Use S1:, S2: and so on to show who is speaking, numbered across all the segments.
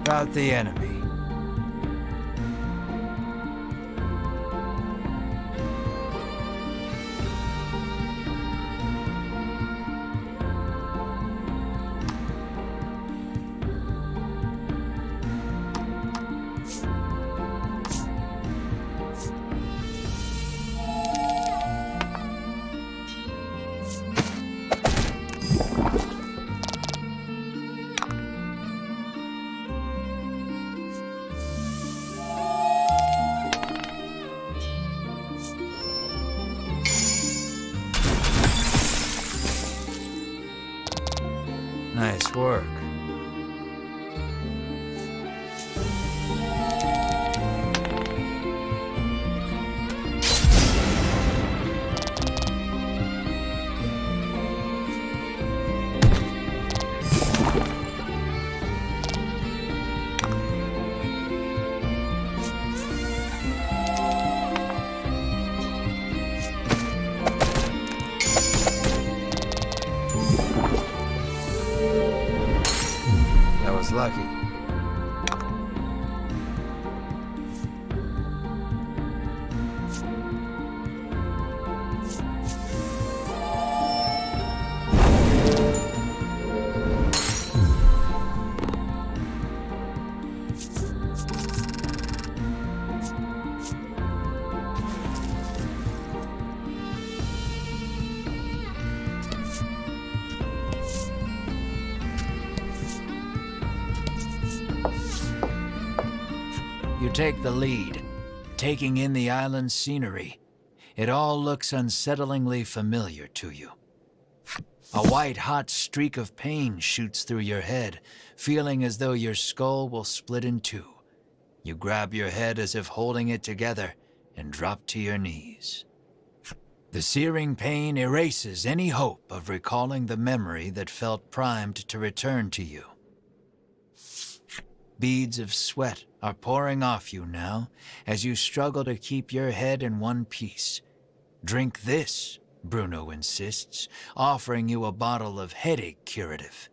S1: about the enemy. Nice work. That was lucky. You take the lead, taking in the island's scenery. It all looks unsettlingly familiar to you. A white-hot streak of pain shoots through your head, feeling as though your skull will split in two. You grab your head as if holding it together and drop to your knees. The searing pain erases any hope of recalling the memory that felt primed to return to you. Beads of sweat are pouring off you now as you struggle to keep your head in one piece. Drink this, Bruno insists, offering you a bottle of headache curative.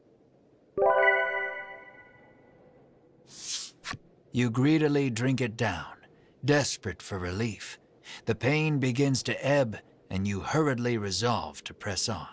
S1: You greedily drink it down, desperate for relief. The pain begins to ebb, and you hurriedly resolve to press on.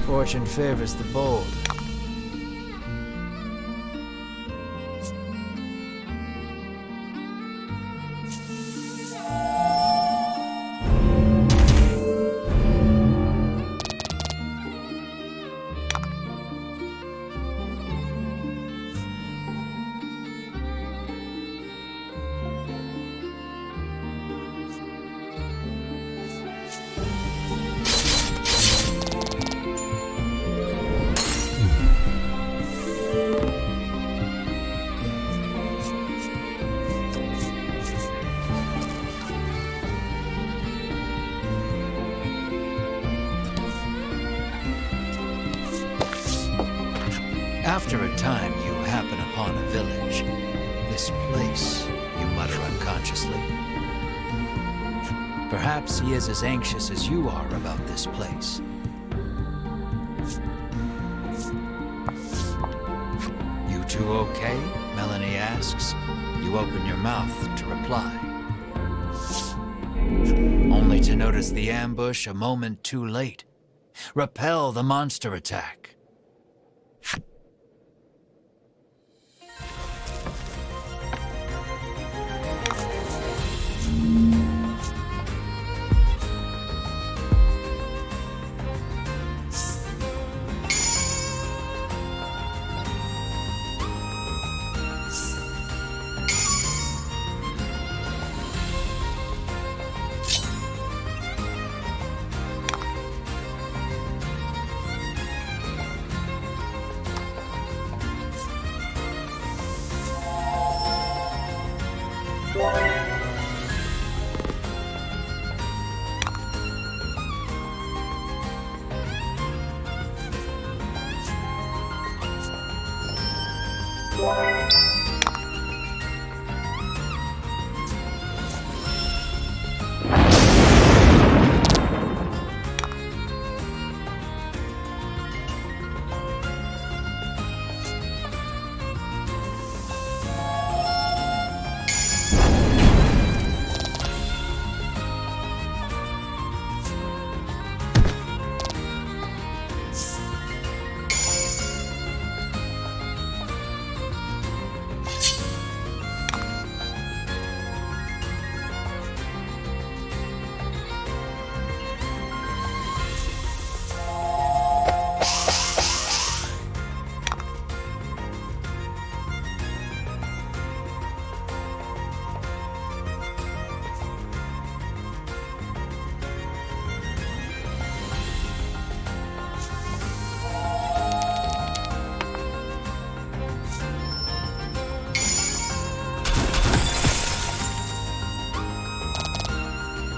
S1: Fortune favors the bold. After a time, you happen upon a village. This place, you mutter unconsciously. Perhaps he is as anxious as you are about this place. You two okay? Melanie asks. You open your mouth to reply. Only to notice the ambush a moment too late. Repel the monster attack.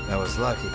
S1: That was lucky.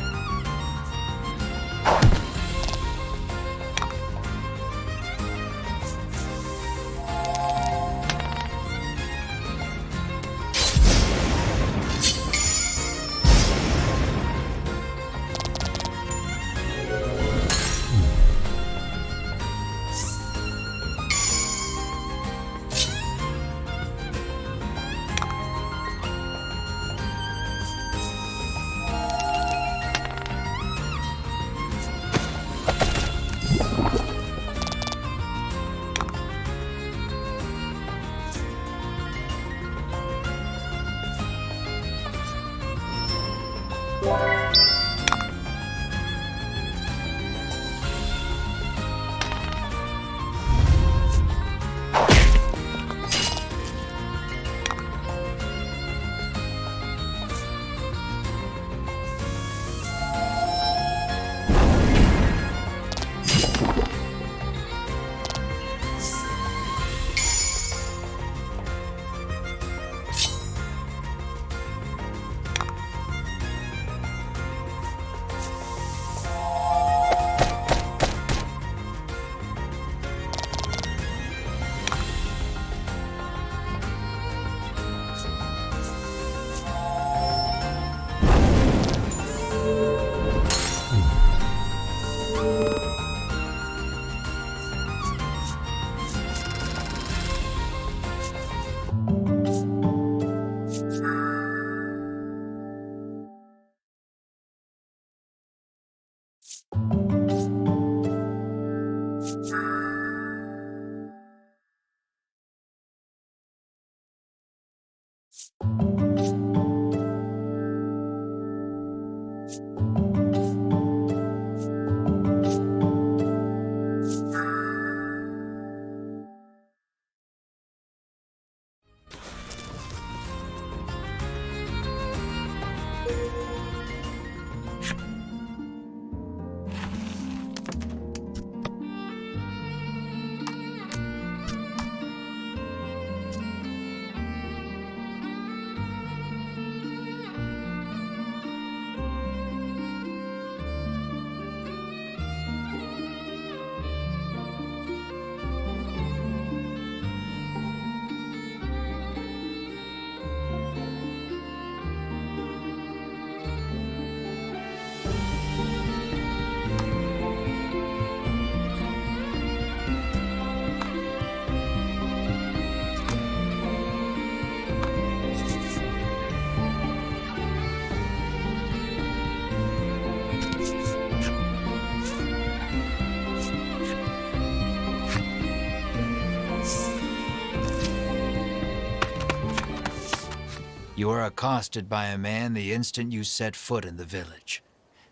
S1: You are accosted by a man the instant you set foot in the village.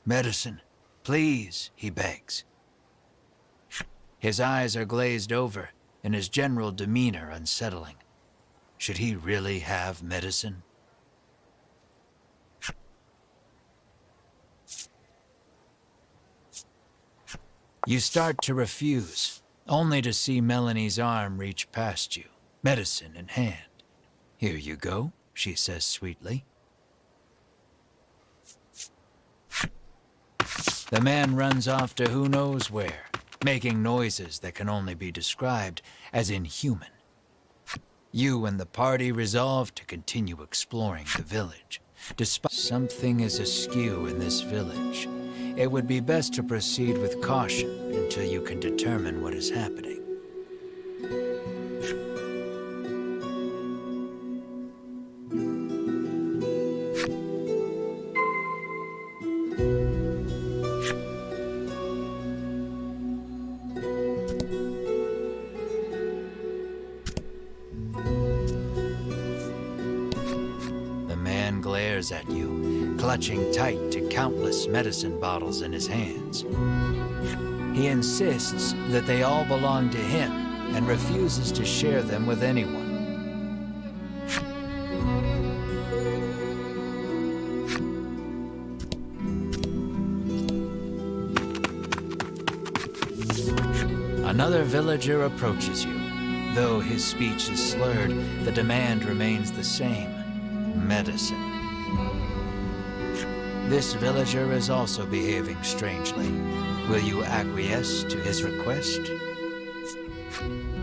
S1: "Medicine, please," he begs. His eyes are glazed over, and his general demeanor unsettling. Should he really have medicine? You start to refuse, only to see Melanie's arm reach past you, medicine in hand. "Here you go," she says sweetly. The man runs off to who knows where, making noises that can only be described as inhuman. You and the party resolve to continue exploring the village. Despite something is askew in this village, it would be best to proceed with caution until you can determine what is happening. Glares at you, clutching tight to countless medicine bottles in his hands. He insists that they all belong to him and refuses to share them with anyone. Another villager approaches you. Though his speech is slurred, the demand remains the same: medicine. This villager is also behaving strangely. Will you acquiesce to his request?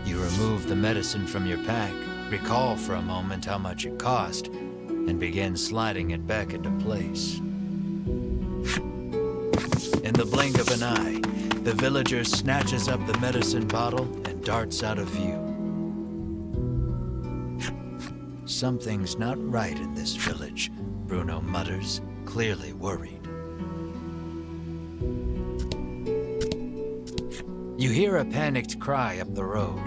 S1: You remove the medicine from your pack, recall for a moment how much it cost, and begin sliding it back into place. In the blink of an eye, the villager snatches up the medicine bottle and darts out of view. Something's not right in this village, Bruno mutters, clearly worried. You hear a panicked cry up the road.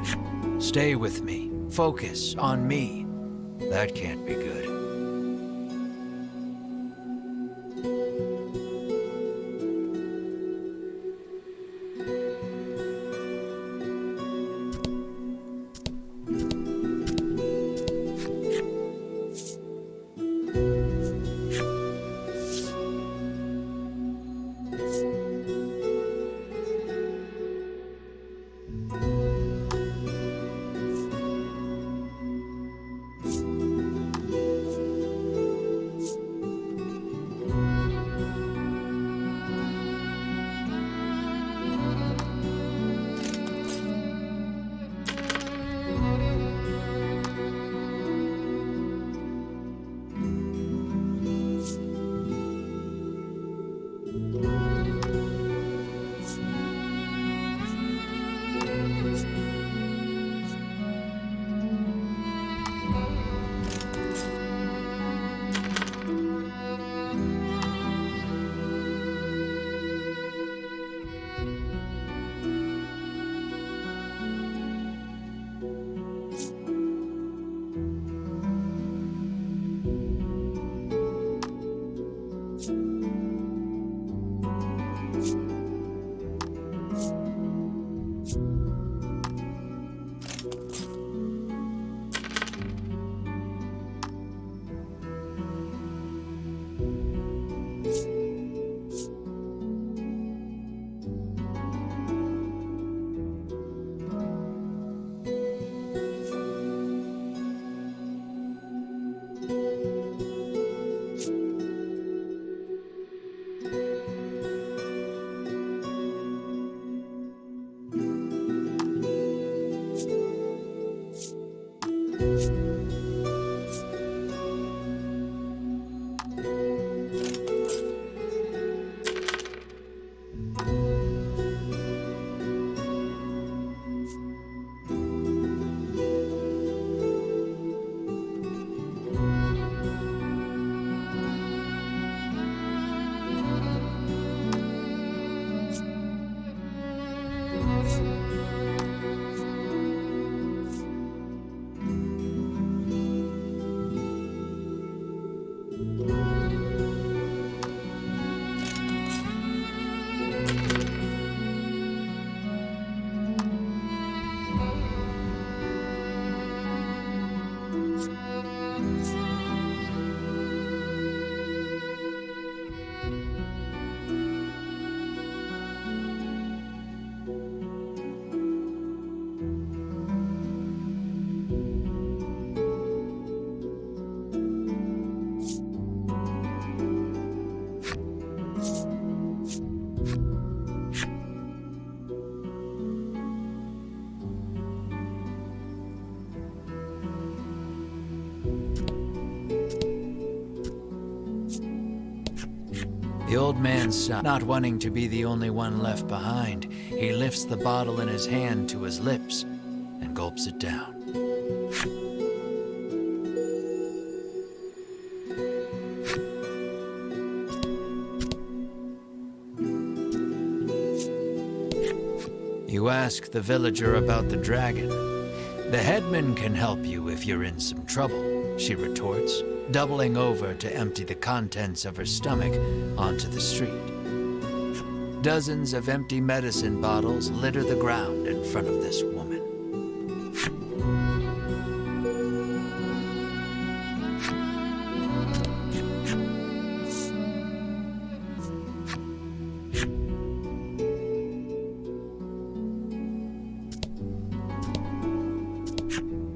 S1: "Stay with me. Focus on me." That can't be good. The old man sighed, not wanting to be the only one left behind. He lifts the bottle in his hand to his lips and gulps it down. You ask the villager about the dragon. The headman can help you if you're in some trouble, she retorts, doubling over to empty the contents of her stomach onto the street. Dozens of empty medicine bottles litter the ground in front of this woman.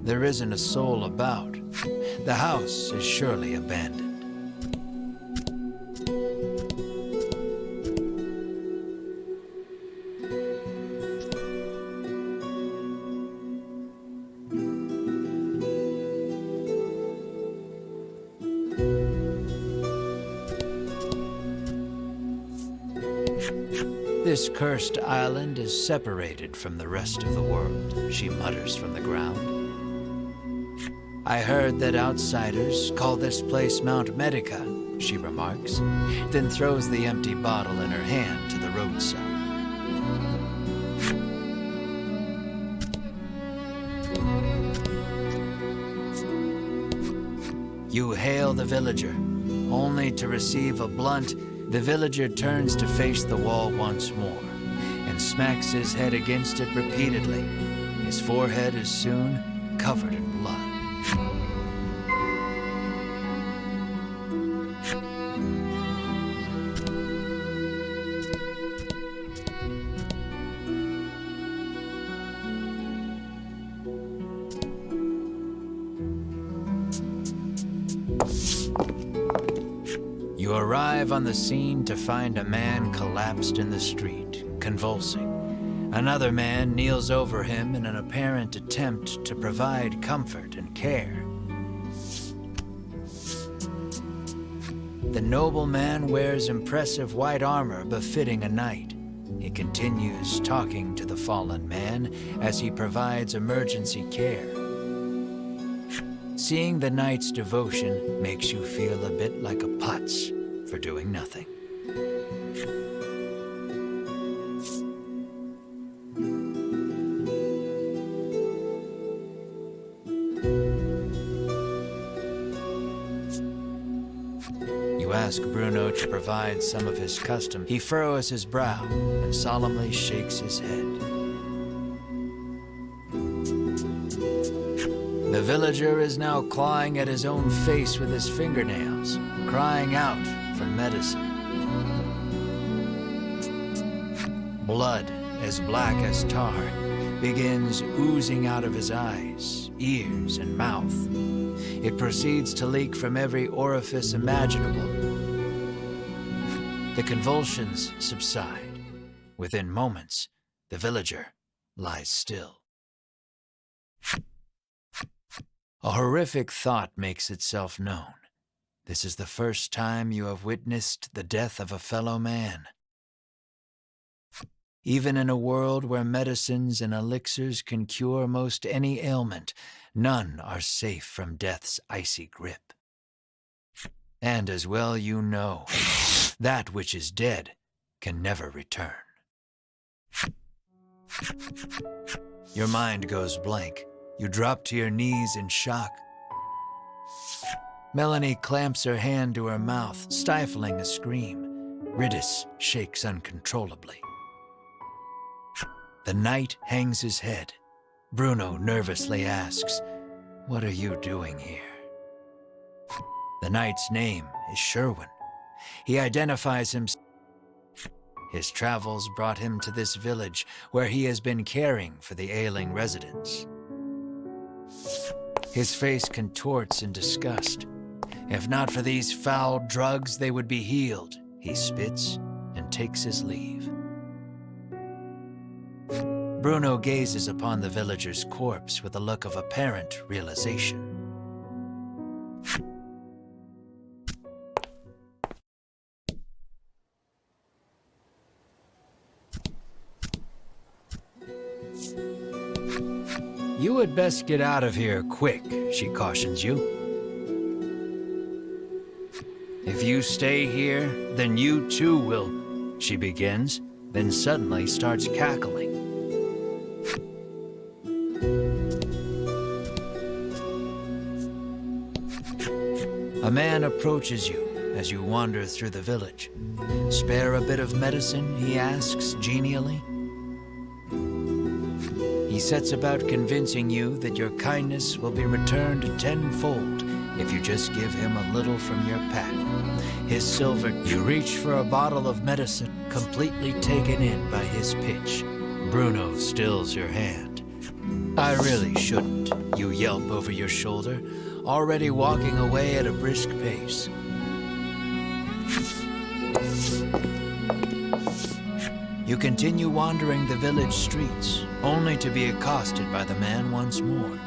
S1: There isn't a soul about. The house is surely abandoned. This cursed island is separated from the rest of the world, she mutters from the ground. I heard that outsiders call this place Mount Medica, she remarks, then throws the empty bottle in her hand to the roadside. You hail the villager, only to receive a blunt. The villager turns to face the wall once more and smacks his head against it repeatedly. His forehead is soon covered in blood. You arrive on the scene to find a man collapsed in the street, convulsing. Another man kneels over him in an apparent attempt to provide comfort and care. The nobleman wears impressive white armor befitting a knight. He continues talking to the fallen man as he provides emergency care. Seeing the knight's devotion makes you feel a bit like a putz for doing nothing. You ask Bruno to provide some of his custom. He furrows his brow and solemnly shakes his head. The villager is now clawing at his own face with his fingernails, crying out for medicine. Blood, as black as tar, begins oozing out of his eyes, ears, and mouth. It proceeds to leak from every orifice imaginable. The convulsions subside. Within moments, the villager lies still. A horrific thought makes itself known. This is the first time you have witnessed the death of a fellow man. Even in a world where medicines and elixirs can cure most any ailment, none are safe from death's icy grip. And as well you know, that which is dead can never return. Your mind goes blank. You drop to your knees in shock. Melanie clamps her hand to her mouth, stifling a scream. Riddis shakes uncontrollably. The knight hangs his head. Bruno nervously asks, "What are you doing here?" The knight's name is Sherwin. He identifies himself. His travels brought him to this village where he has been caring for the ailing residents. His face contorts in disgust. If not for these foul drugs, they would be healed. He spits and takes his leave. Bruno gazes upon the villager's corpse with a look of apparent realization. You had best get out of here quick, she cautions you. If you stay here, then you too will, she begins, then suddenly starts cackling. A man approaches you as you wander through the village. Spare a bit of medicine, he asks genially. He sets about convincing you that your kindness will be returned tenfold if you just give him a little from your pack. His silver, you reach for a bottle of medicine, completely taken in by his pitch. Bruno stills your hand. I really shouldn't, you yelp over your shoulder, already walking away at a brisk pace. You continue wandering the village streets, only to be accosted by the man once more.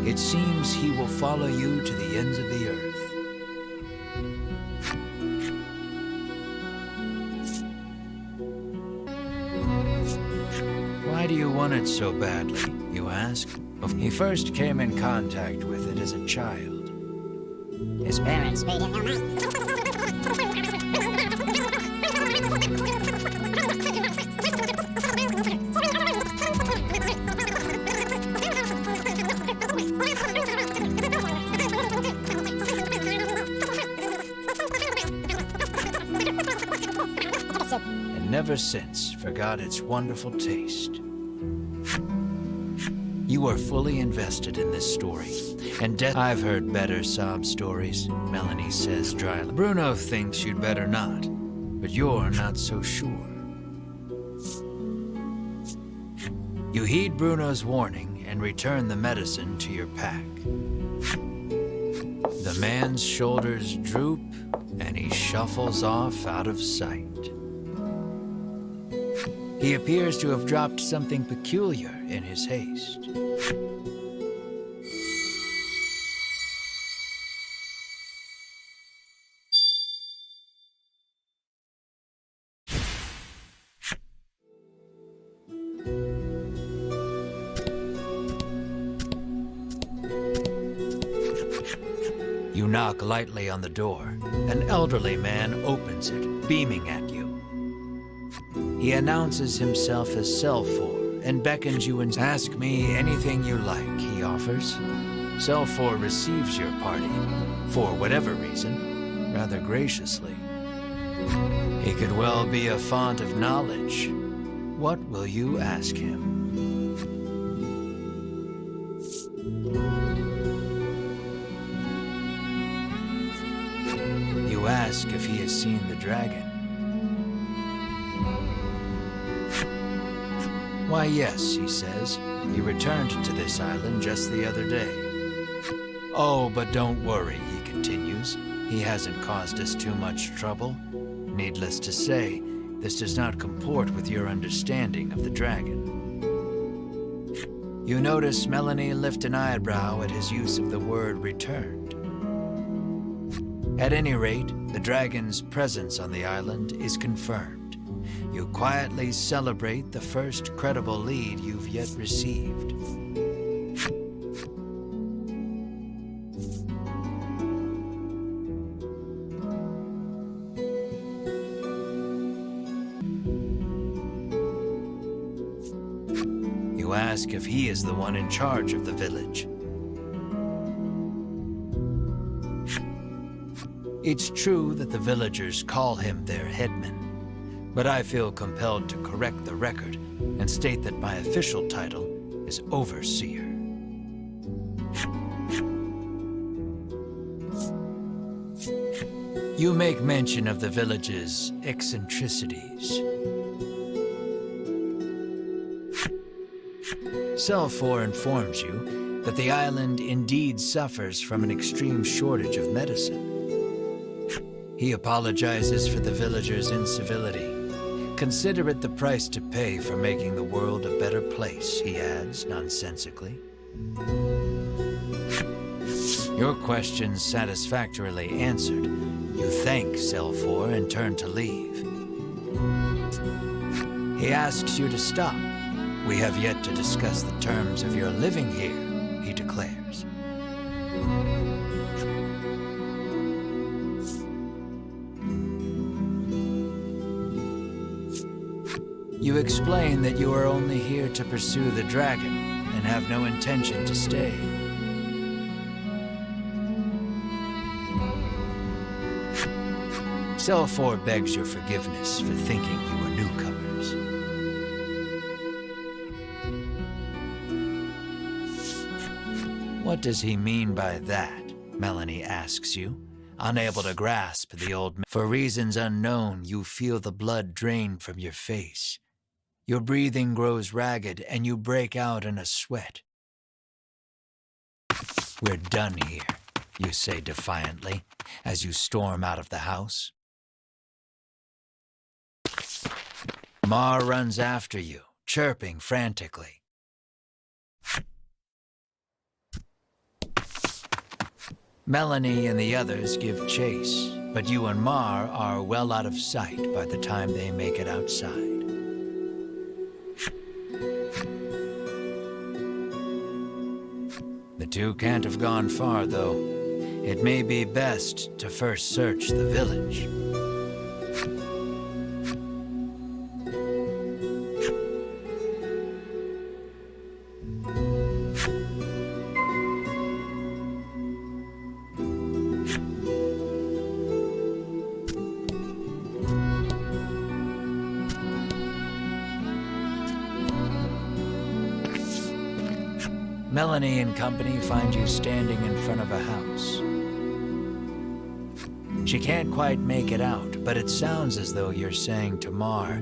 S1: It seems he will follow you to the ends of the earth. Why do you want it so badly, you ask? He first came in contact with it as a child.
S2: His parents made him
S1: and never since forgot its wonderful taste. You are fully invested in this story, and I've heard better sob stories, Melanie says dryly. Bruno thinks you'd better not, but you're not so sure. You heed Bruno's warning and return the medicine to your pack. The man's shoulders droop, and he shuffles off out of sight. He appears to have dropped something peculiar in his haste. You knock lightly on the door. An elderly man opens it, beaming at you. He announces himself as Selfor and beckons you and ask me anything you like, he offers. Selfor receives your party, for whatever reason, rather graciously. He could well be a font of knowledge. What will you ask him? You ask if he has seen the dragon. Why, yes, he says. He returned to this island just the other day. Oh, but don't worry, he continues. He hasn't caused us too much trouble. Needless to say, this does not comport with your understanding of the dragon. You notice Melanie lift an eyebrow at his use of the word returned. At any rate, the dragon's presence on the island is confirmed. You quietly celebrate the first credible lead you've yet received. You ask if he is the one in charge of the village. It's true that the villagers call him their headman, but I feel compelled to correct the record and state that my official title is overseer. You make mention of the village's eccentricities. Selfor informs you that the island indeed suffers from an extreme shortage of medicine. He apologizes for the villagers' incivility. Consider it the price to pay for making the world a better place, he adds nonsensically. Your questions satisfactorily answered, you thank Selfor and turn to leave. He asks you to stop. We have yet to discuss the terms of your living here, he declares. You explain that you are only here to pursue the dragon and have no intention to stay. Selfor begs your forgiveness for thinking you were newcomers. What does he mean by that? Melanie asks you, unable to grasp the old man. For reasons unknown, you feel the blood drain from your face. Your breathing grows ragged and you break out in a sweat. We're done here, you say defiantly as you storm out of the house. Mar runs after you, chirping frantically. Melanie and the others give chase, but you and Mar are well out of sight by the time they make it outside. The two can't have gone far, though. It may be best to first search the village. Melanie and company find you standing in front of a house. She can't quite make it out, but it sounds as though you're saying to Mar,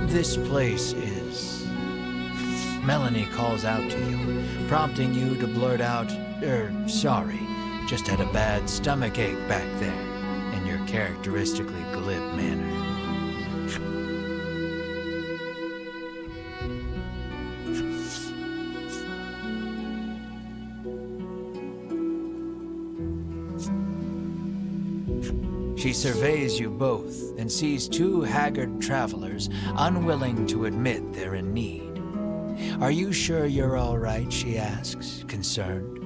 S1: "This place is..." Melanie calls out to you, prompting you to blurt out, "Sorry, just had a bad stomachache back there," in your characteristically glib manner. She surveys you both and sees two haggard travelers, unwilling to admit they're in need. "Are you sure you're all right?" she asks, concerned.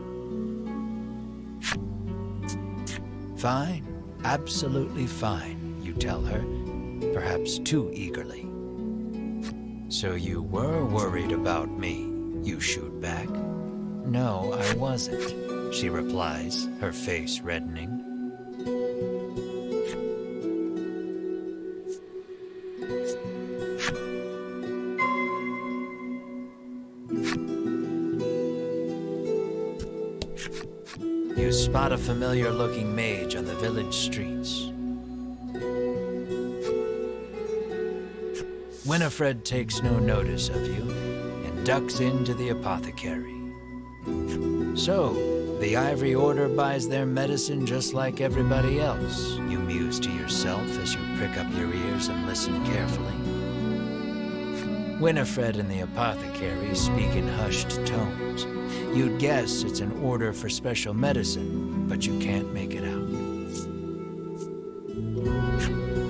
S1: "Fine, absolutely fine," you tell her, perhaps too eagerly. "So you were worried about me," you shoot back. "No, I wasn't," she replies, her face reddening. You spot a familiar-looking mage on the village streets. Winifred takes no notice of you and ducks into the apothecary. "So, the Ivory Order buys their medicine just like everybody else," you muse to yourself as you prick up your ears and listen carefully. Winifred and the apothecary speak in hushed tones. You'd guess it's an order for special medicine, but you can't make it out.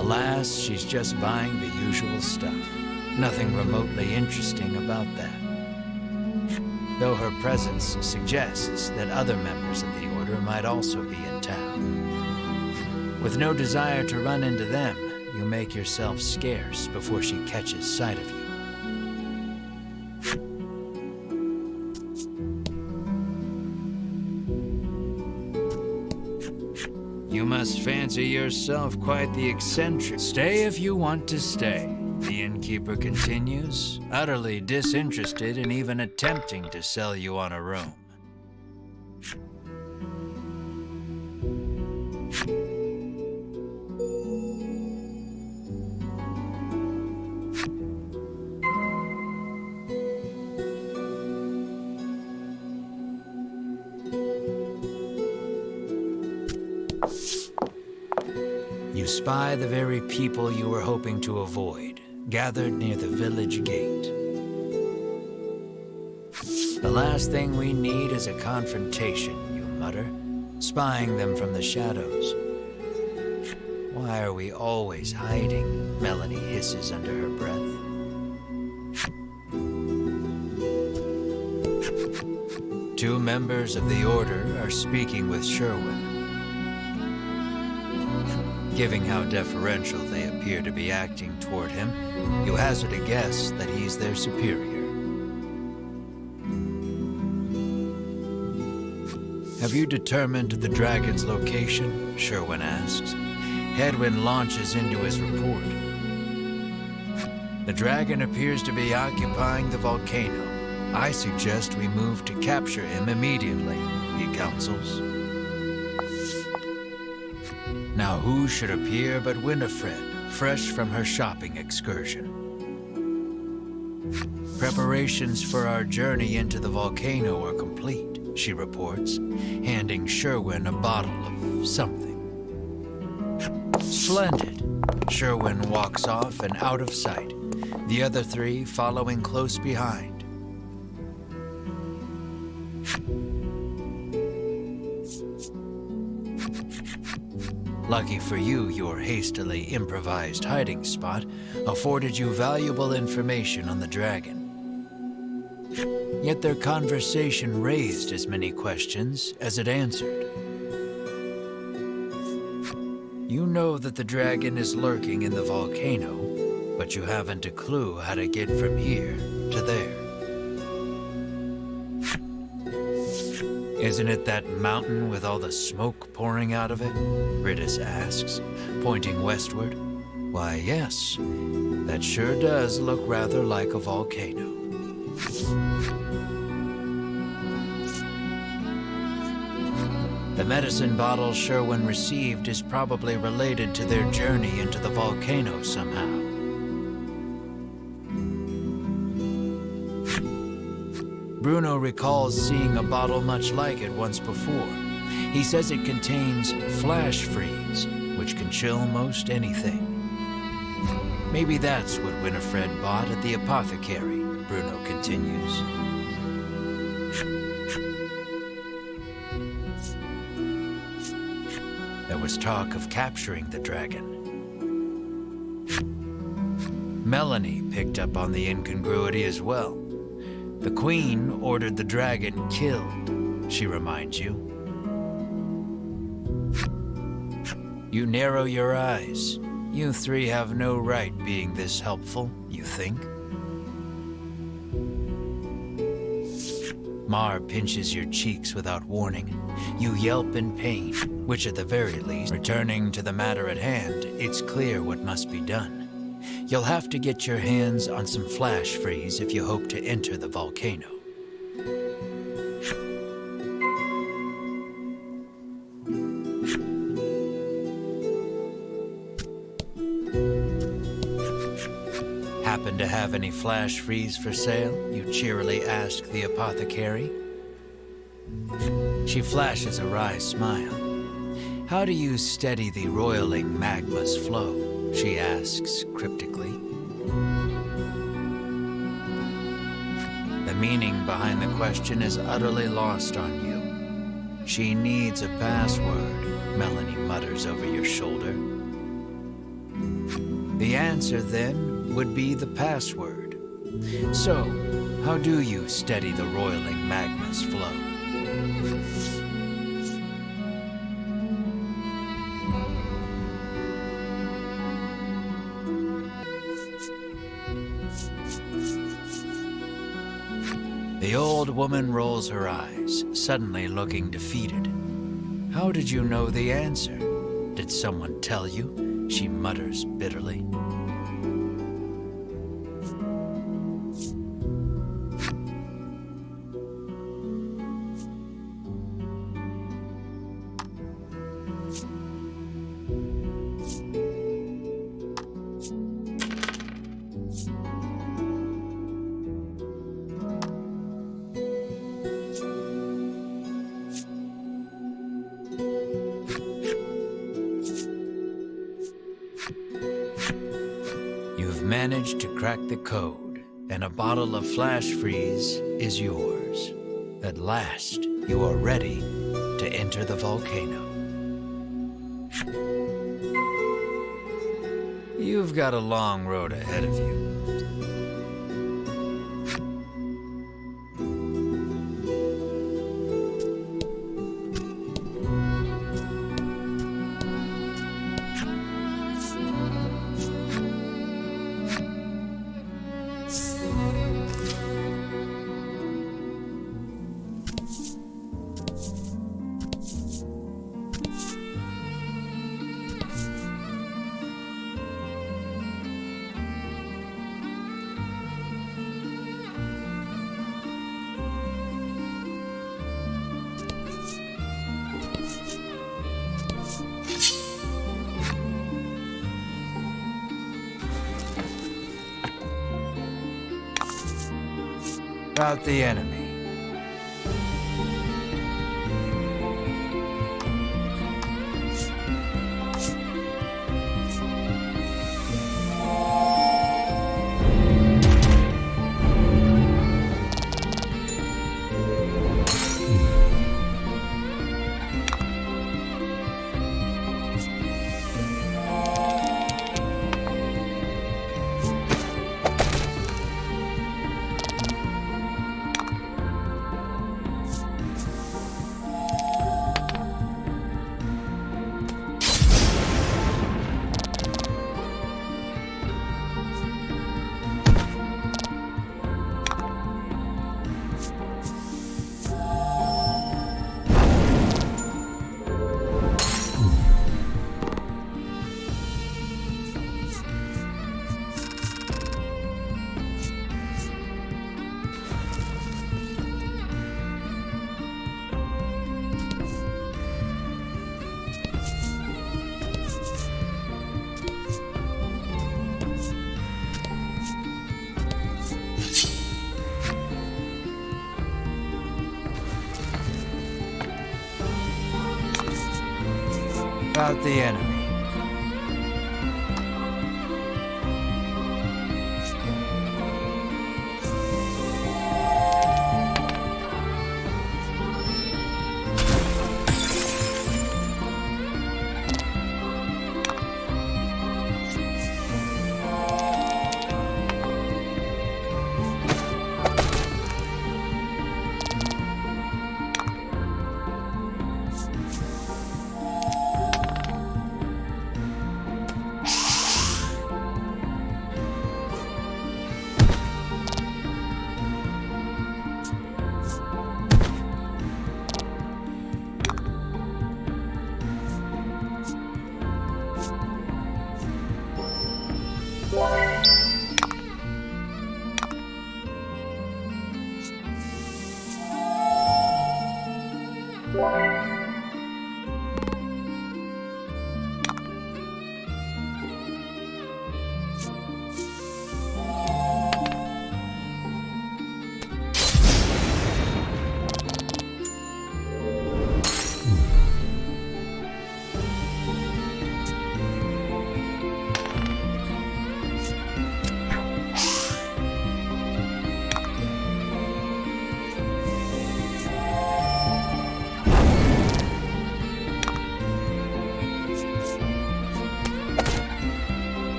S1: Alas, she's just buying the usual stuff. Nothing remotely interesting about that. Though her presence suggests that other members of the order might also be in town. With no desire to run into them, you make yourself scarce before she catches sight of you. "You must fancy yourself quite the eccentric. Stay if you want to stay," the innkeeper continues, utterly disinterested in even attempting to sell you on a room. You spy the very people you were hoping to avoid, gathered near the village gate. "The last thing we need is a confrontation," you mutter, spying them from the shadows. "Why are we always hiding?" Melanie hisses under her breath. Two members of the Order are speaking with Sherwin. Given how deferential they appear to be acting toward him, you hazard a guess that he's their superior. Have you determined the dragon's location? Sherwin asks. Hedwin launches into his report. The dragon appears to be occupying the volcano. I suggest we move to capture him immediately, he counsels. Now who should appear but Winifred, fresh from her shopping excursion. Preparations for our journey into the volcano are complete, she reports, handing Sherwin a bottle of something. Splendid. Sherwin walks off and out of sight, the other three following close behind. Lucky for you, your hastily improvised hiding spot afforded you valuable information on the dragon. Yet their conversation raised as many questions as it answered. You know that the dragon is lurking in the volcano, but you haven't a clue how to get from here to there. Isn't it that mountain with all the smoke pouring out of it? Riddis asks, pointing westward. Why, yes, that sure does look rather like a volcano. The medicine bottle Sherwin received is probably related to their journey into the volcano somehow. Bruno recalls seeing a bottle much like it once before. He says it contains flash freeze, which can chill most anything. Maybe that's what Winifred bought at the apothecary, Bruno continues. There was talk of capturing the dragon. Melanie picked up on the incongruity as well. The Queen ordered the dragon killed, she reminds you. You narrow your eyes. You three have no right being this helpful, you think? Mar pinches your cheeks without warning. You yelp in pain, which at the very least, returning to the matter at hand, it's clear what must be done. You'll have to get your hands on some flash freeze if you hope to enter the volcano. Happen to have any flash freeze for sale? You cheerily ask the apothecary. She flashes a wry smile. How do you steady the roiling magma's flow? She asks cryptically. The meaning behind the question is utterly lost on you. She needs a password, Melanie mutters over your shoulder. The answer, then, would be the password. So, how do you steady the roiling magma's flow? The old woman rolls her eyes, suddenly looking defeated. How did you know the answer? Did someone tell you? She mutters bitterly. Managed to crack the code, and a bottle of flash freeze is yours. At last, you are ready to enter the volcano. You've got a long road ahead of you. About the enemy. About the enemy.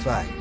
S1: Fight.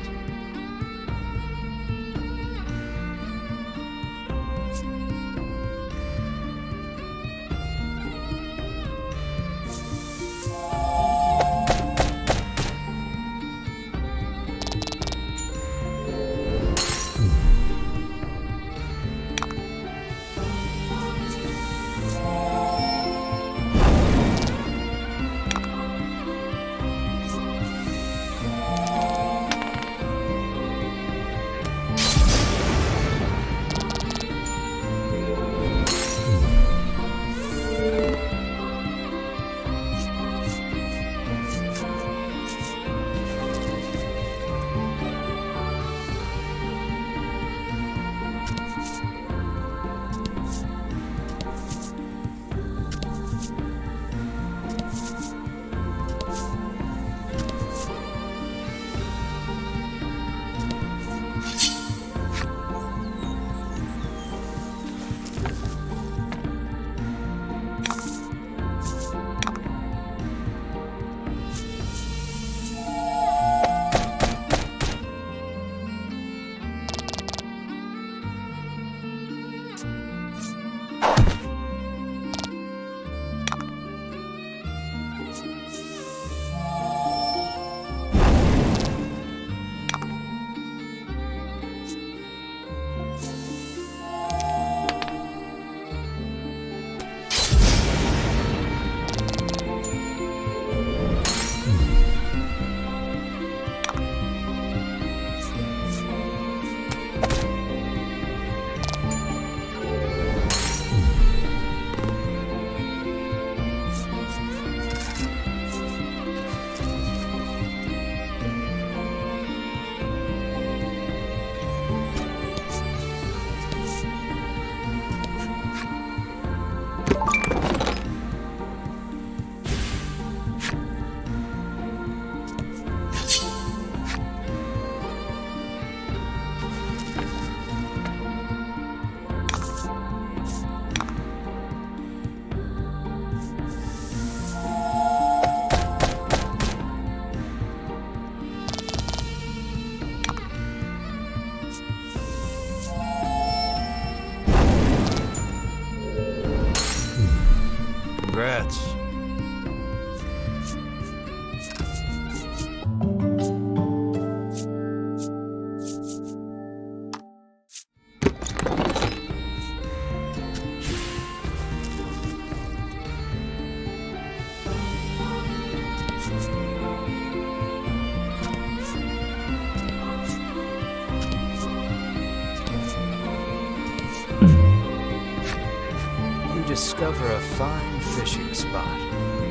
S1: discover a fine fishing spot.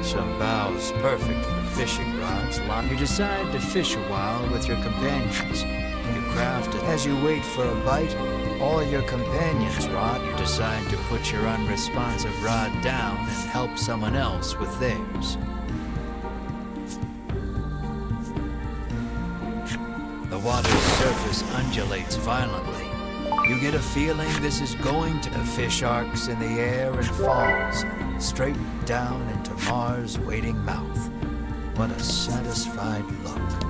S1: Some bows perfect for fishing rods. You decide to fish a while with your companions. You craft it. As you wait for a bite, all your companions' rod, you decide to put your unresponsive rod down and help someone else with theirs. The water's surface undulates violently. You get a feeling this is going to... The fish arcs in the air and falls straight down into Mars' waiting mouth. What a satisfied look.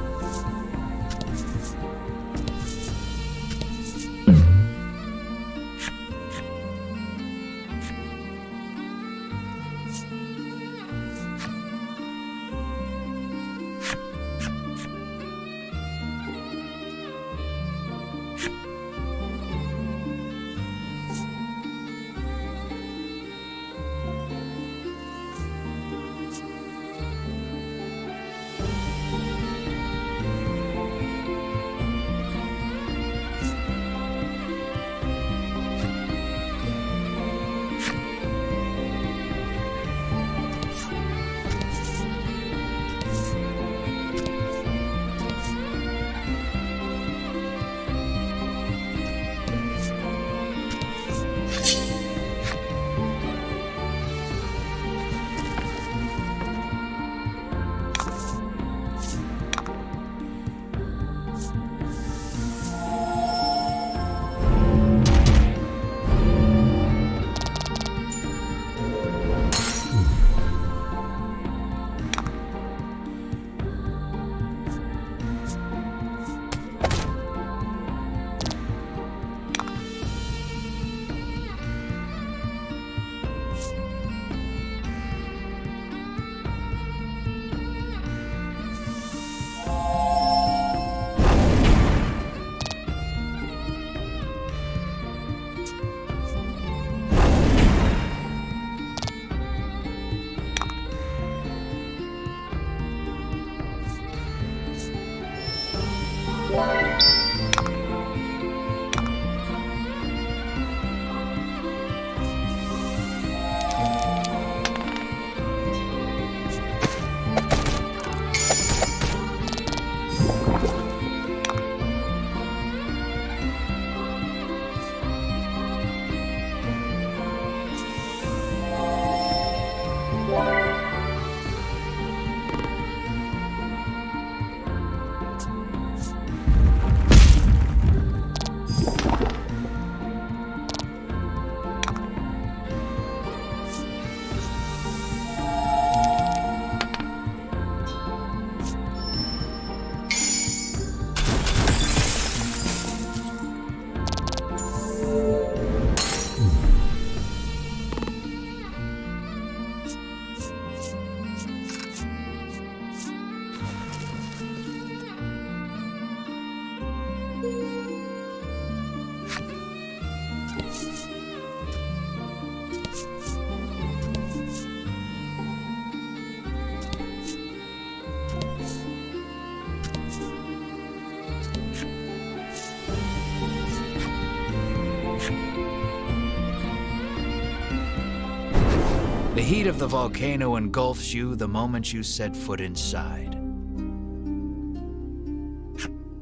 S1: The heat of the volcano engulfs you the moment you set foot inside.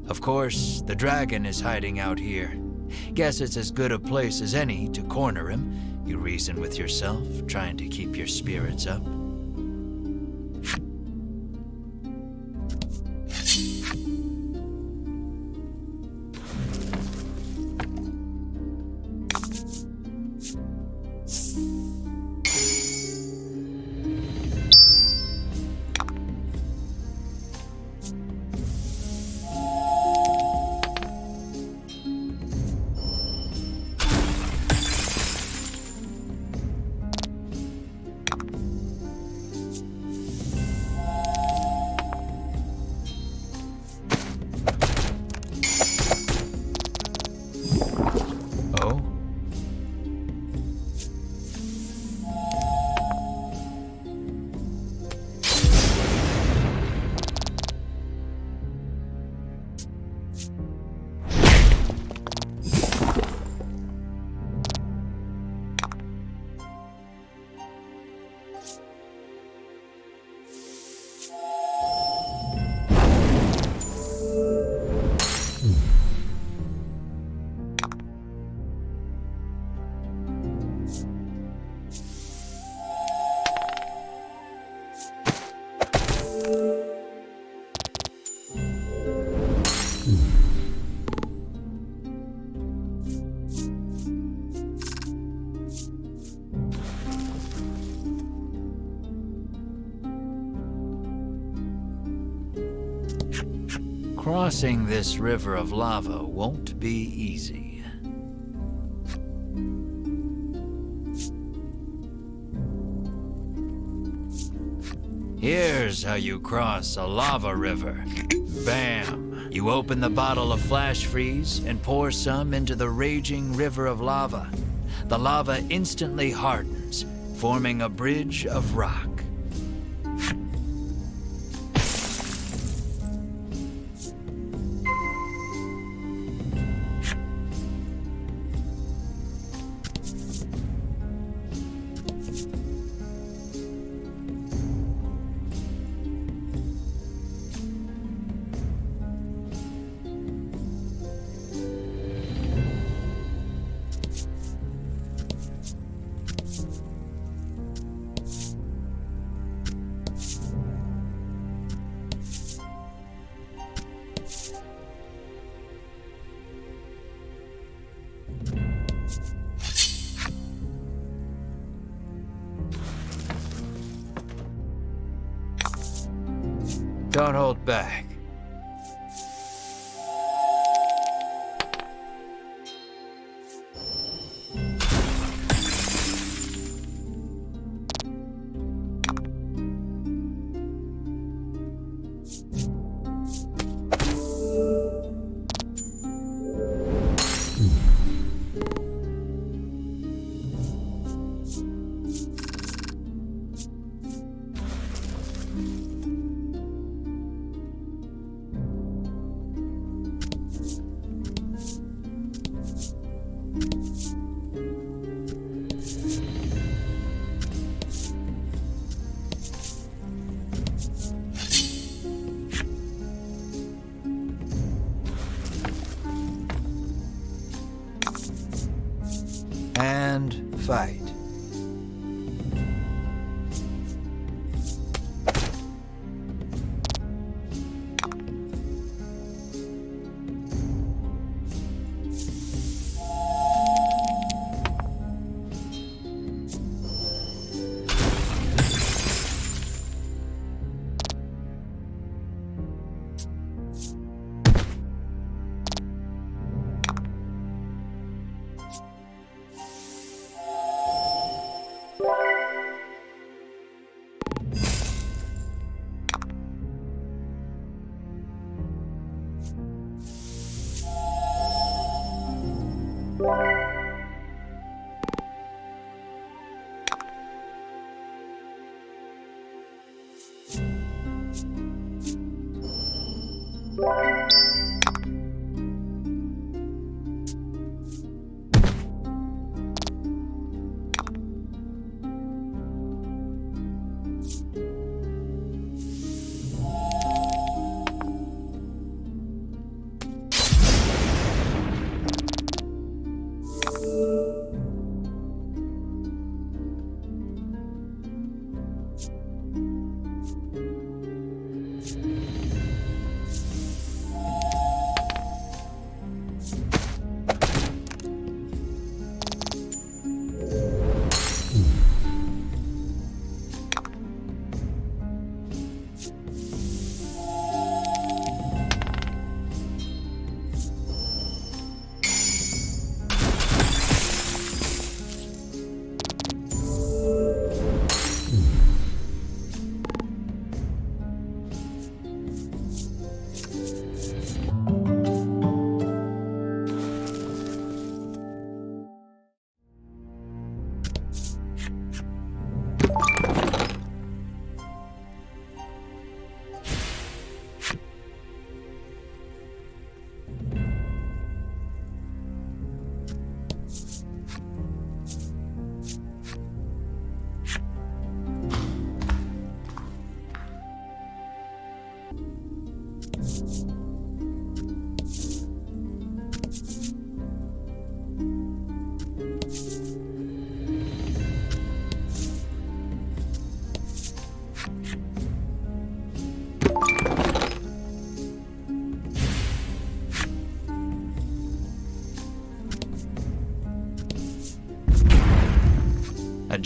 S1: Of course, the dragon is hiding out here. Guess it's as good a place as any to corner him, you reason with yourself, trying to keep your spirits up. Crossing this river of lava won't be easy. Here's how you cross a lava river. Bam! You open the bottle of flash freeze and pour some into the raging river of lava. The lava instantly hardens, forming a bridge of rock. Don't hold back. And fight.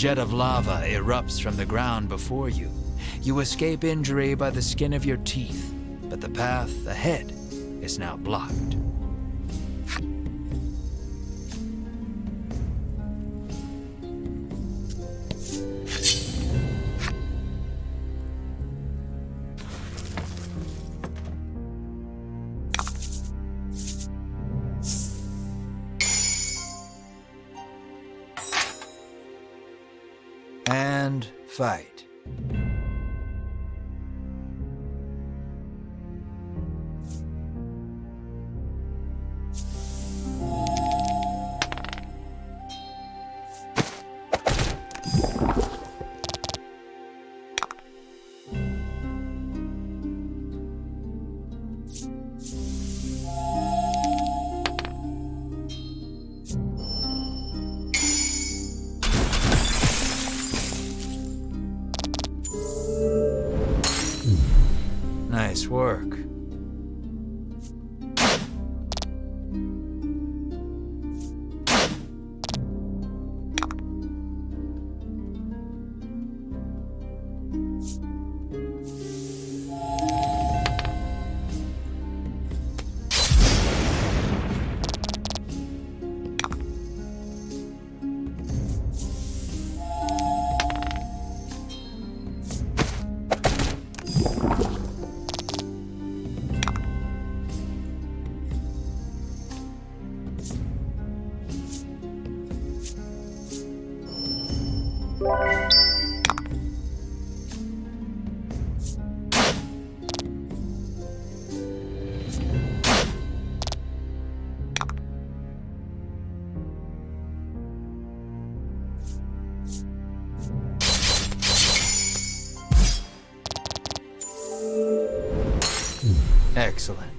S1: jet of lava erupts from the ground before you. You escape injury by the skin of your teeth, but the path ahead is now blocked. And fight. Nice work. Excellent.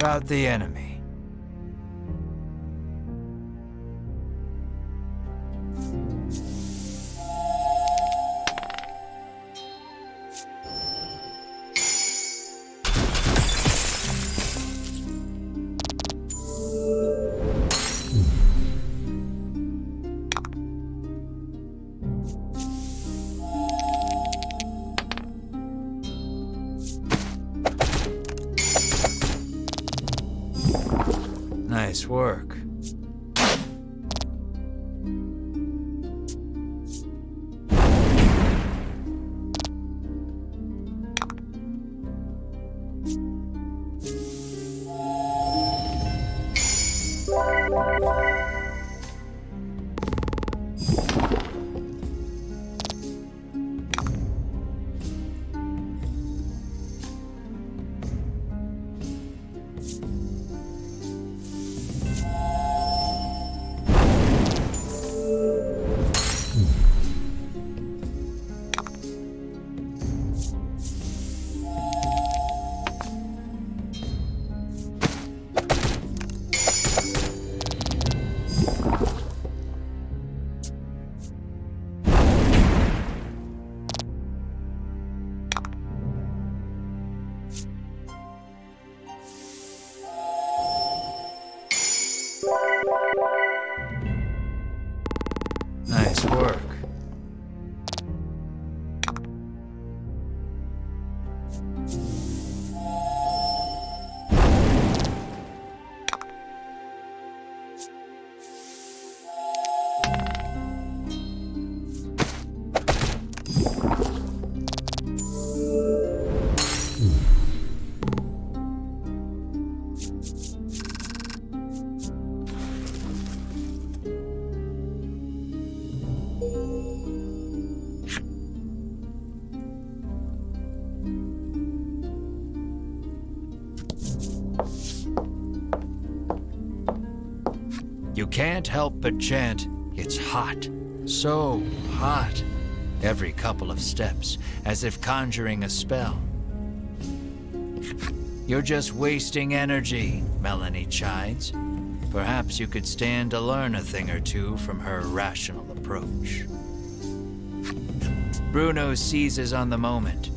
S1: Rout the enemy. Nice work. Nice work. You can't help but chant, "It's hot, so hot," every couple of steps, as if conjuring a spell. You're just wasting energy, Melanie chides. Perhaps you could stand to learn a thing or two from her rational approach. Bruno seizes on the moment.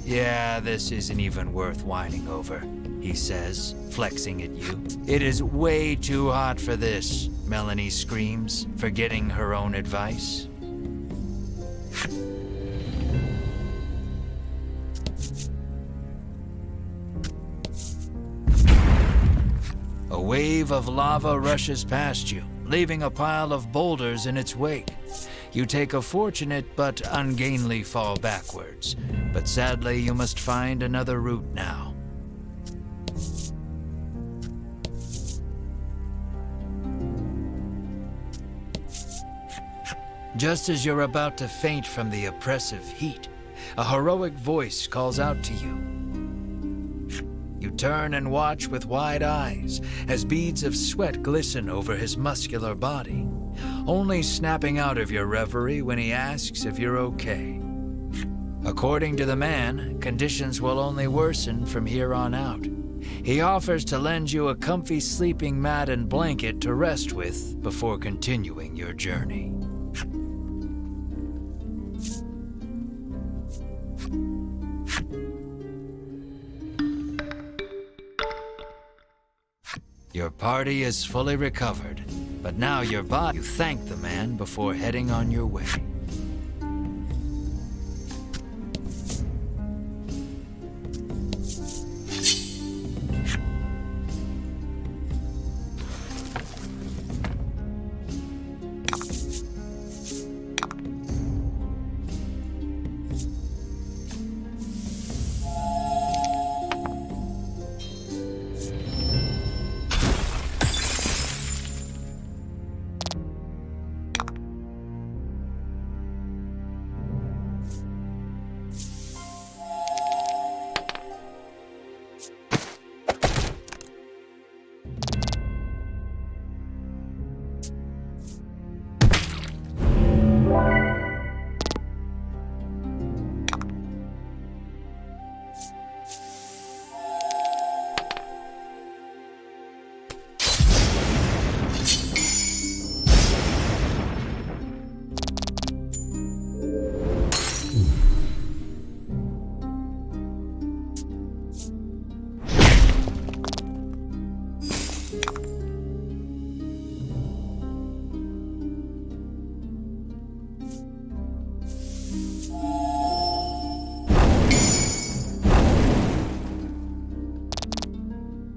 S1: "Yeah, this isn't even worth whining over," he says, flexing at you. "It is way too hot for this," Melanie screams, forgetting her own advice. A wave of lava rushes past you, leaving a pile of boulders in its wake. You take a fortunate but ungainly fall backwards, but sadly you must find another route now. Just as you're about to faint from the oppressive heat, a heroic voice calls out to you. You turn and watch with wide eyes as beads of sweat glisten over his muscular body, only snapping out of your reverie when he asks if you're okay. According to the man, conditions will only worsen from here on out. He offers to lend you a comfy sleeping mat and blanket to rest with before continuing your journey. Your party is fully recovered, but now your body. You thank the man before heading on your way.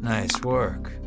S1: Nice work.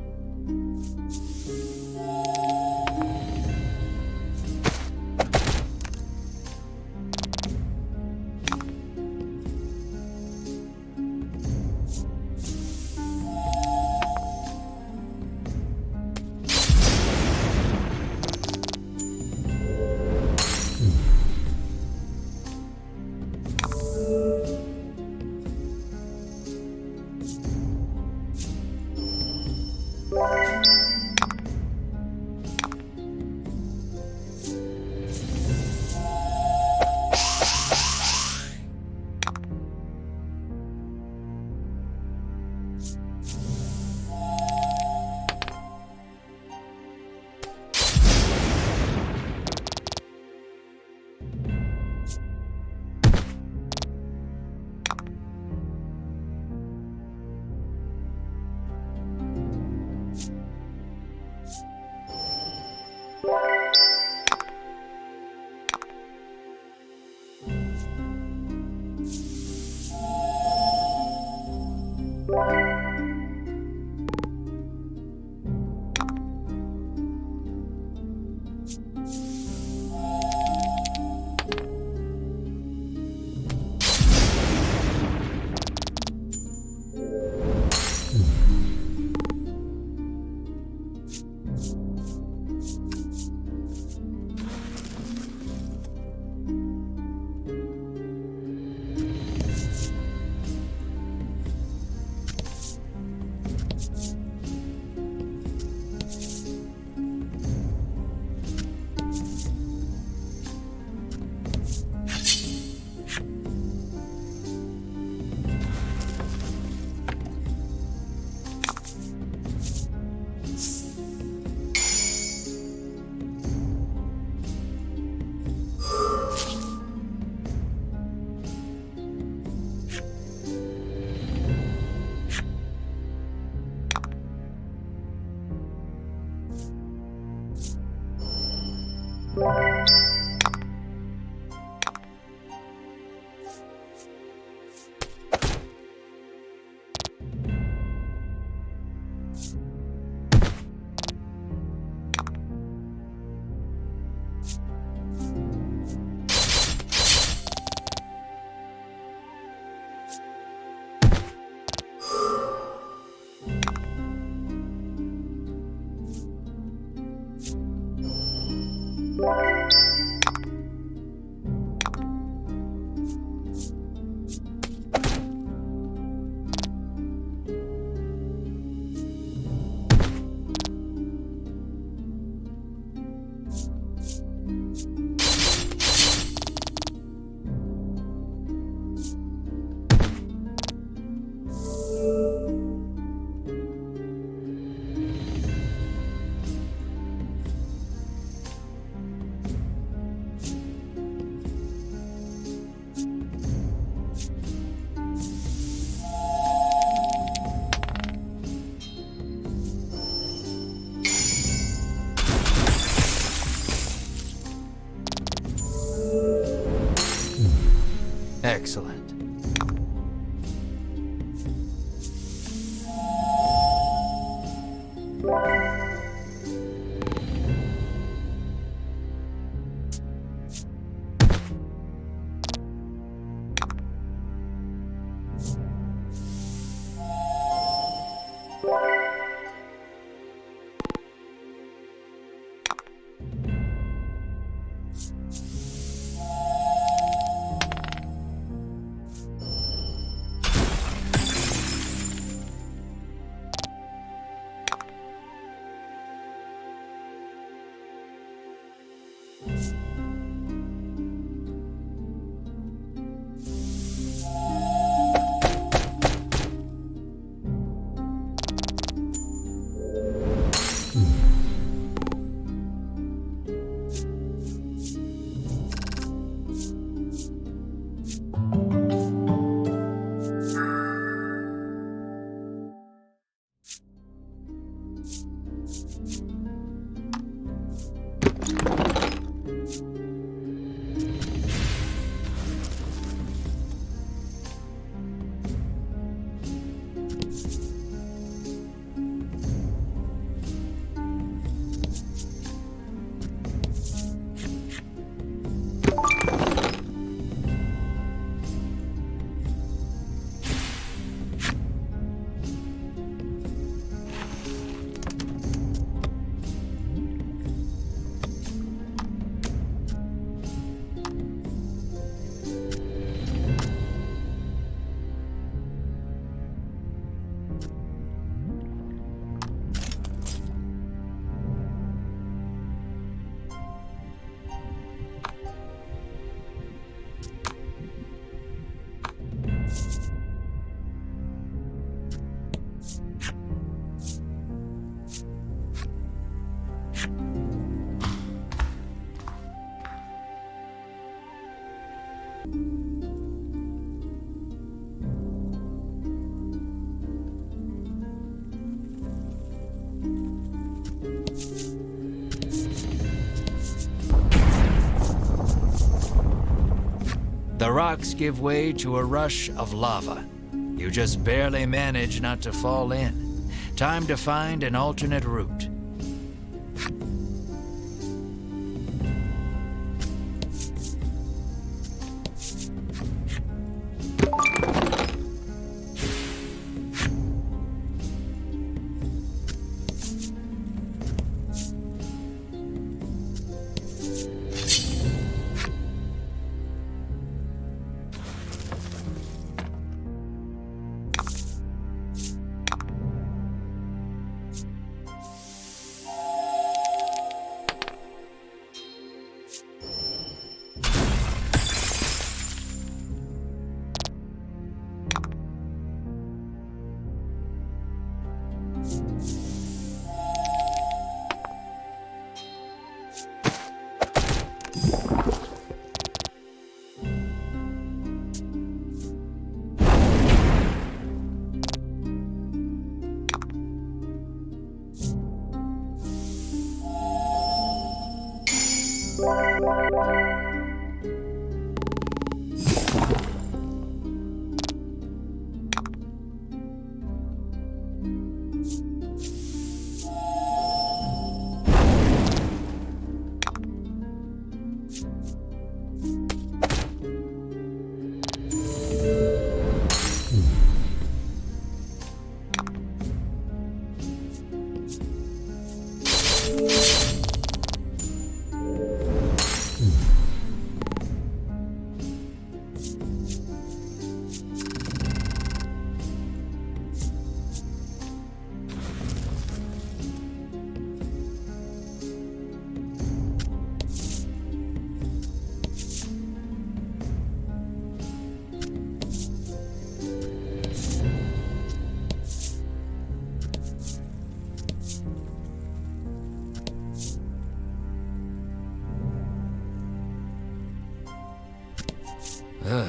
S1: The rocks give way to a rush of lava. You just barely manage not to fall in. Time to find an alternate route.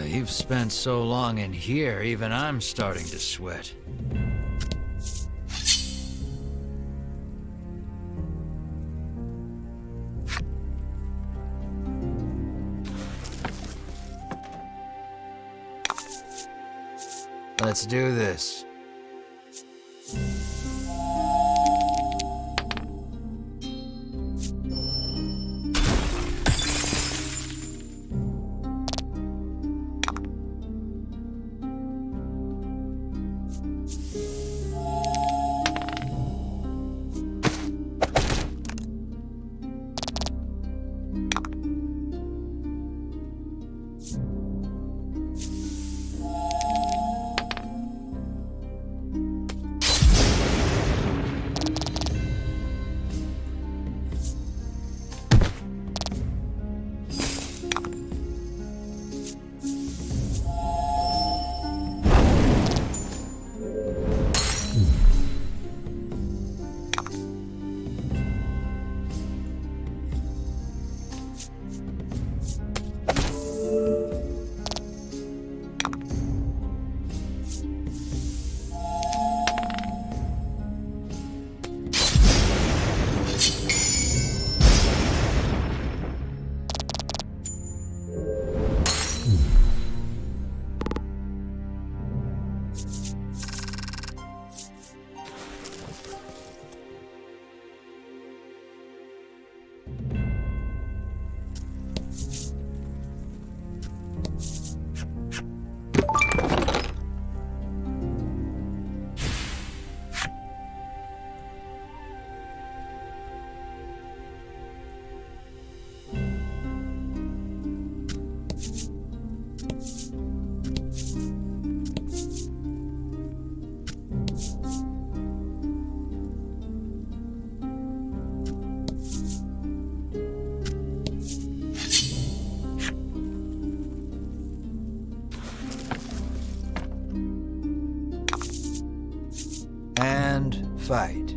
S1: You've spent so long in here, even I'm starting to sweat. Let's do this. and fight.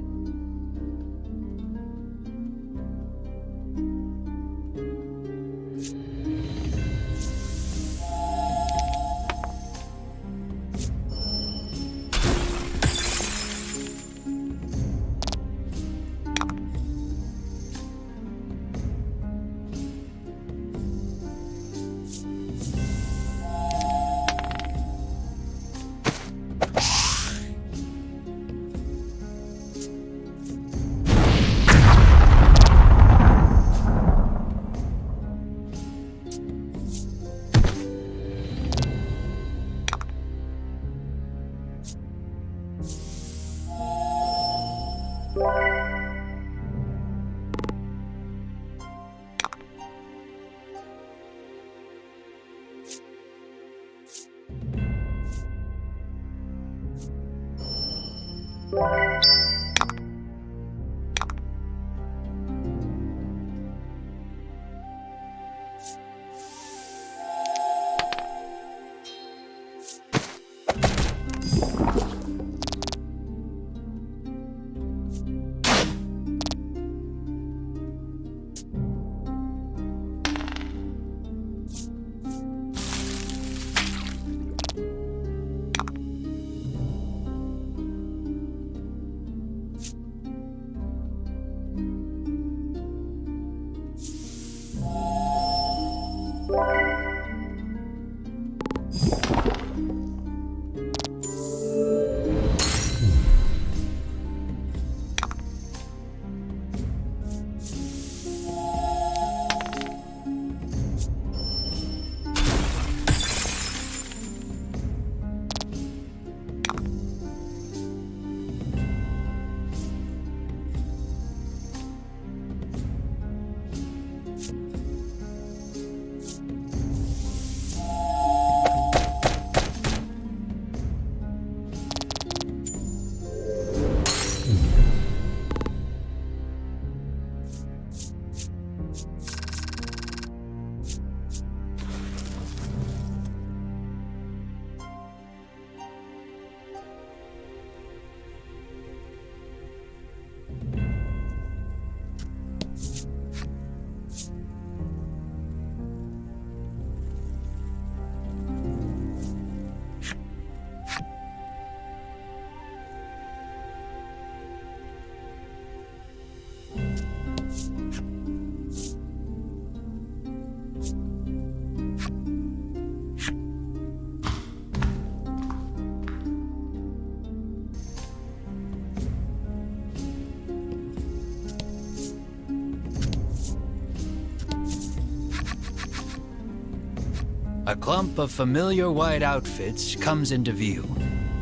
S1: A clump of familiar white outfits comes into view.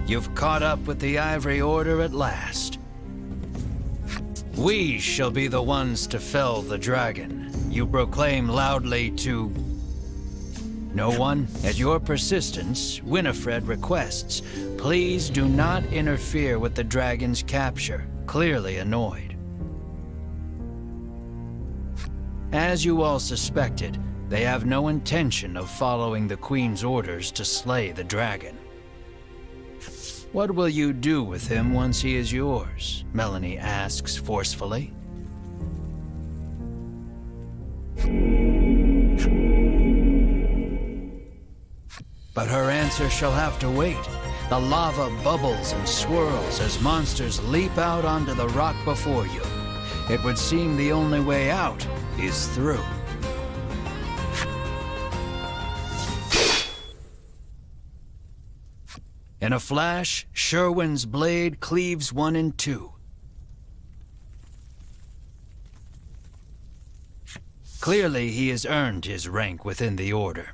S1: You've caught up with the Ivory Order at last. We shall be the ones to fell the dragon, you proclaim loudly to no one. At your persistence, Winifred requests, please do not interfere with the dragon's capture, clearly annoyed. As you all suspected, they have no intention of following the Queen's orders to slay the dragon. What will you do with him once he is yours? Melanie asks forcefully. But her answer shall have to wait. The lava bubbles and swirls as monsters leap out onto the rock before you. It would seem the only way out is through. In a flash, Sherwin's blade cleaves one in two. Clearly, he has earned his rank within the Order.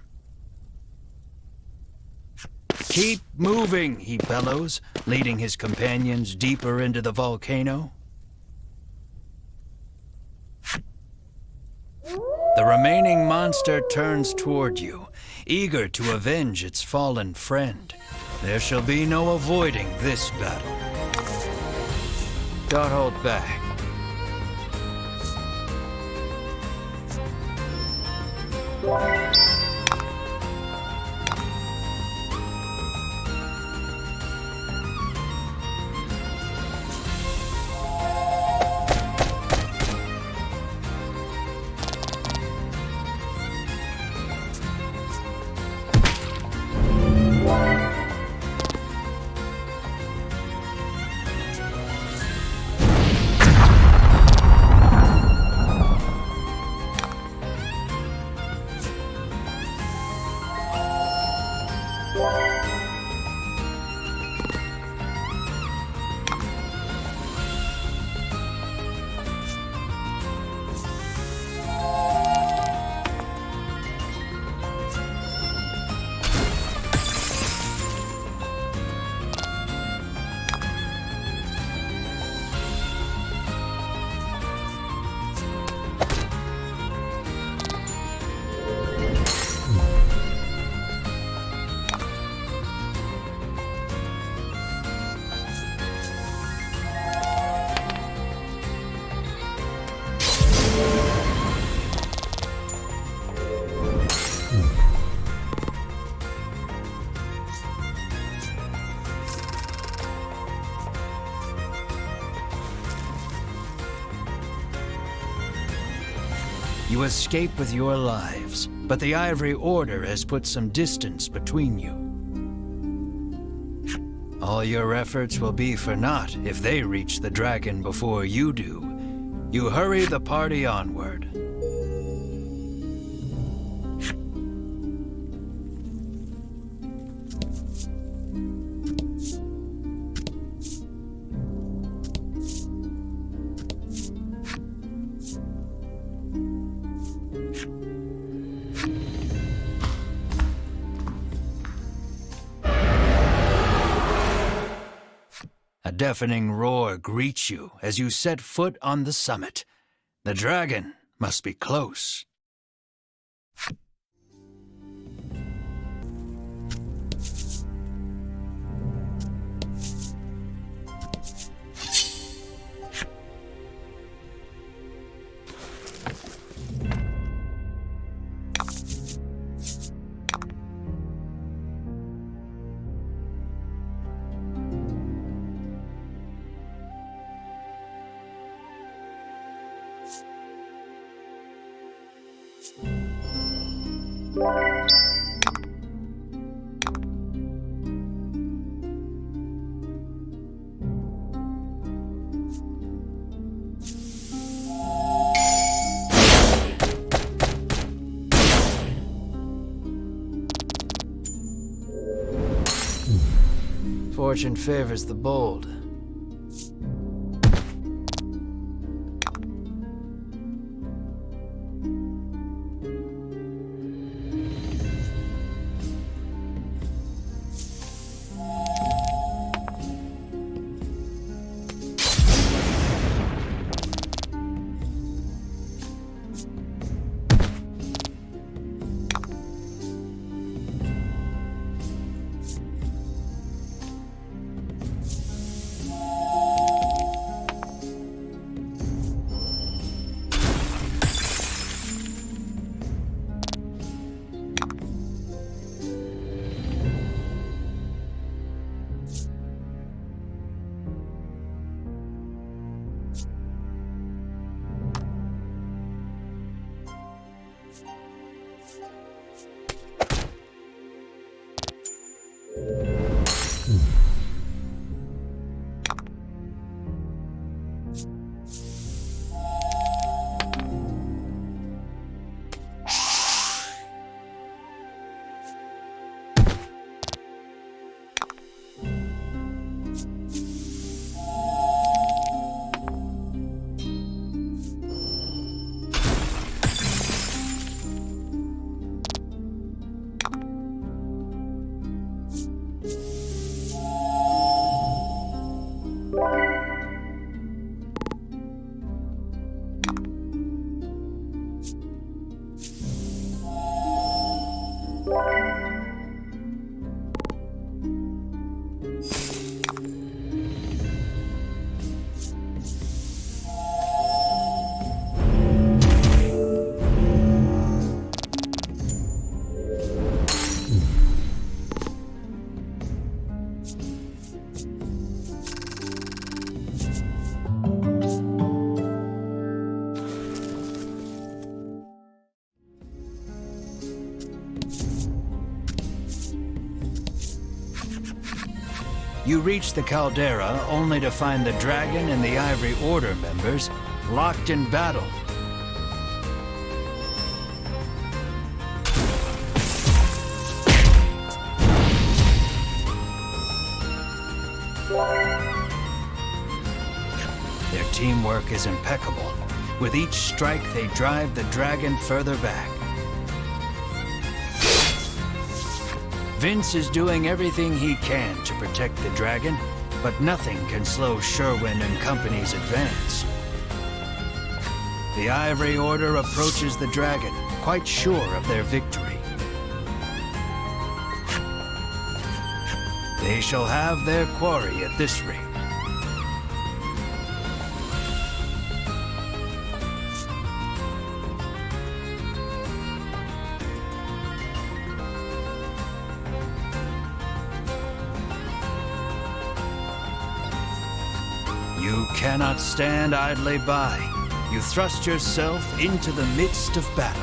S1: Keep moving, he bellows, leading his companions deeper into the volcano. The remaining monster turns toward you, eager to avenge its fallen friend. There shall be no avoiding this battle. Don't hold back. You escape with your lives, but the Ivory Order has put some distance between you. All your efforts will be for naught if they reach the dragon before you do. You hurry the party onward. A deafening roar greets you as you set foot on the summit. The dragon must be close. Fortune favors the bold. You reach the caldera only to find the dragon and the Ivory Order members locked in battle. Their teamwork is impeccable. With each strike, they drive the dragon further back. Vince is doing everything he can to protect the dragon, but nothing can slow Sherwin and company's advance. The Ivory Order approaches the dragon, quite sure of their victory. They shall have their quarry at this rate. You cannot stand idly by. you thrust yourself into the midst of battle.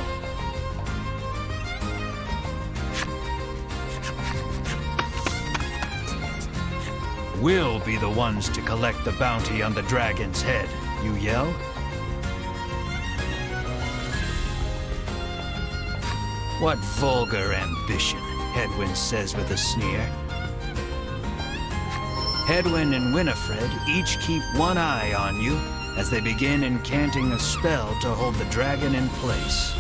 S1: We'll be the ones to collect the bounty on the dragon's head, you yell. What vulgar ambition, Hedwyn says with a sneer. Hedwyn and Winifred each keep one eye on you as they begin incanting a spell to hold the dragon in place.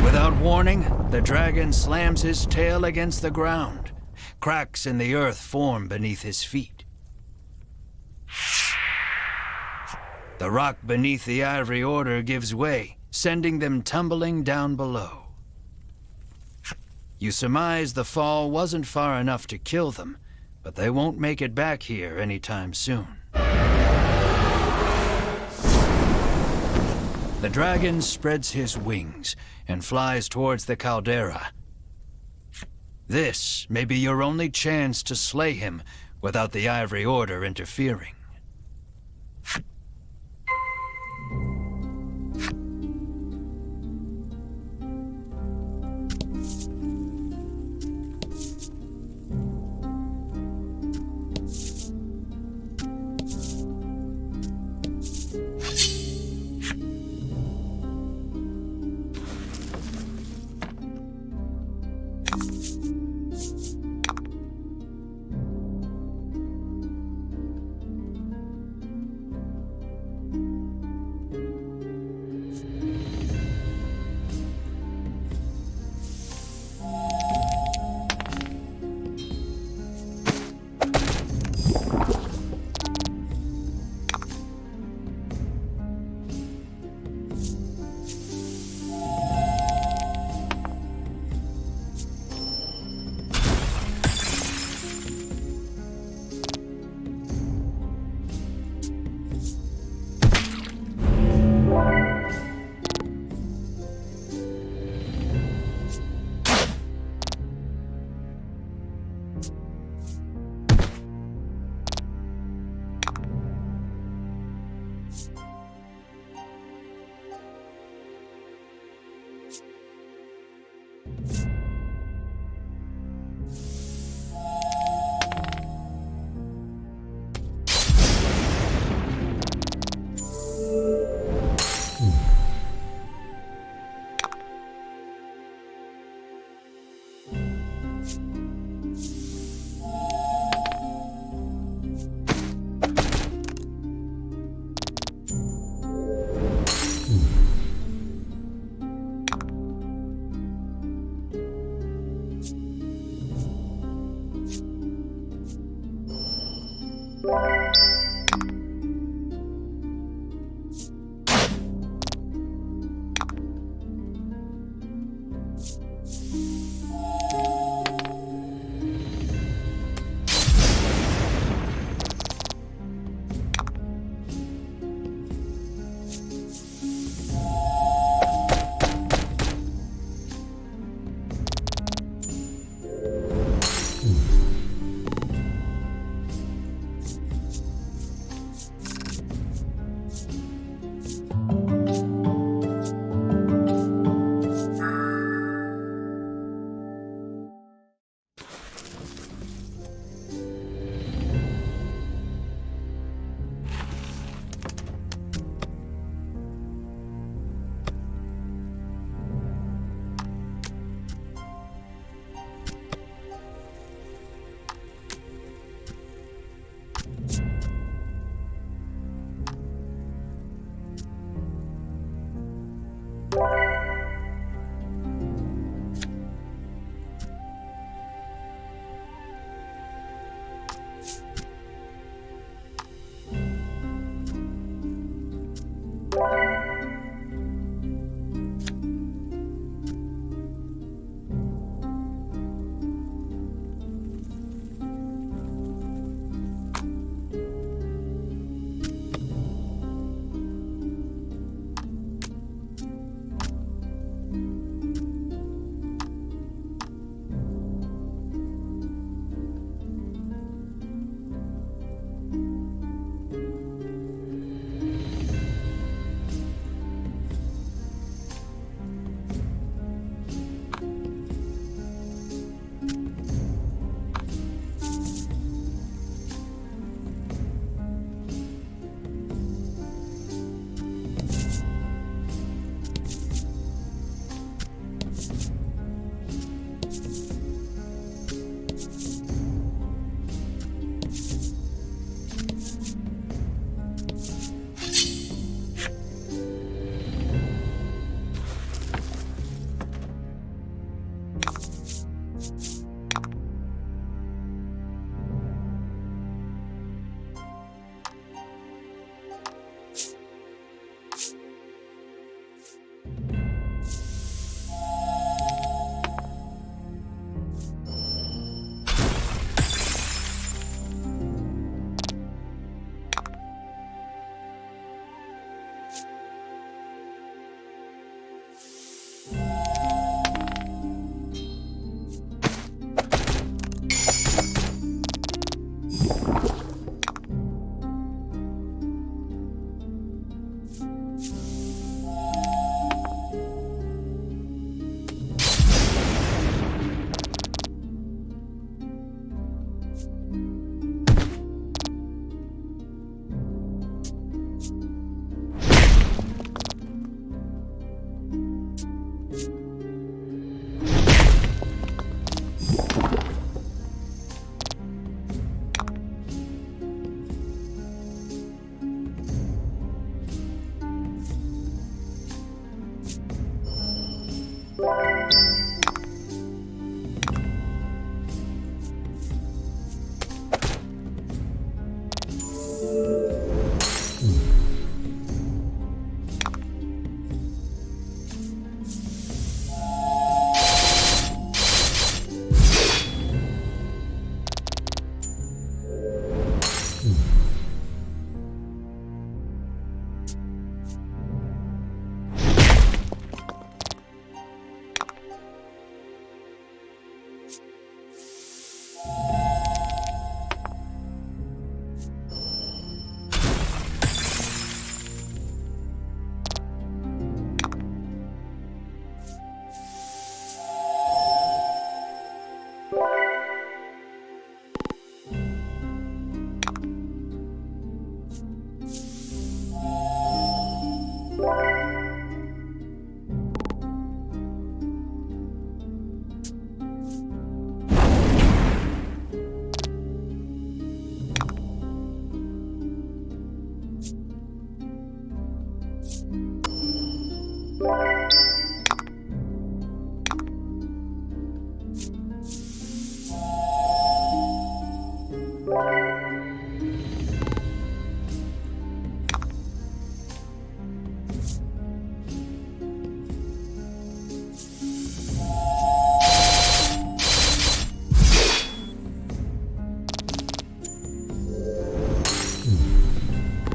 S1: Without warning, the dragon slams his tail against the ground. Cracks in the earth form beneath his feet. The rock beneath the Ivory Order gives way, sending them tumbling down below. You surmise the fall wasn't far enough to kill them, but they won't make it back here anytime soon. The dragon spreads his wings and flies towards the caldera. This may be your only chance to slay him without the Ivory Order interfering.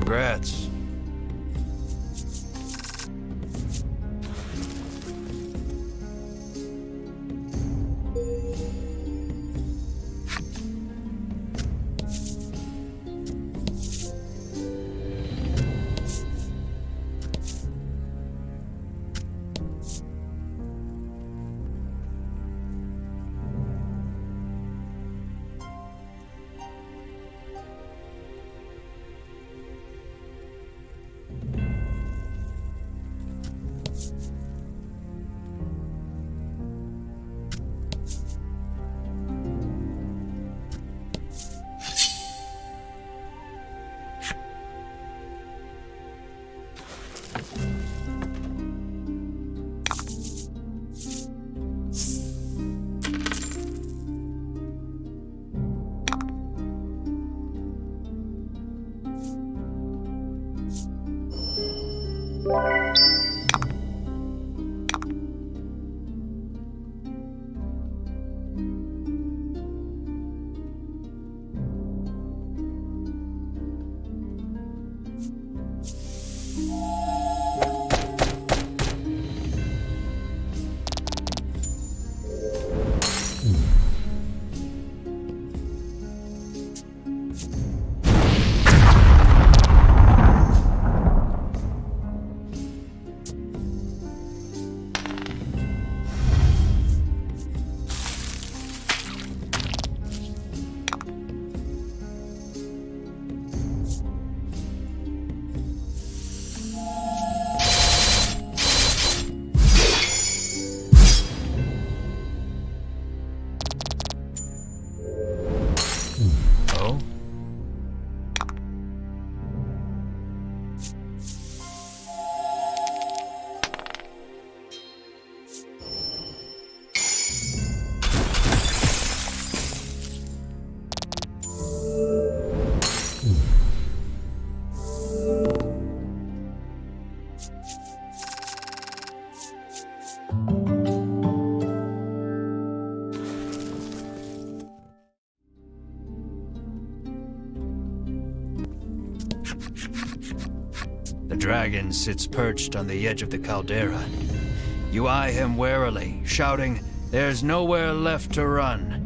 S1: Congrats. Oh? The dragon sits perched on the edge of the caldera. You eye him warily, shouting, "There's nowhere left to run."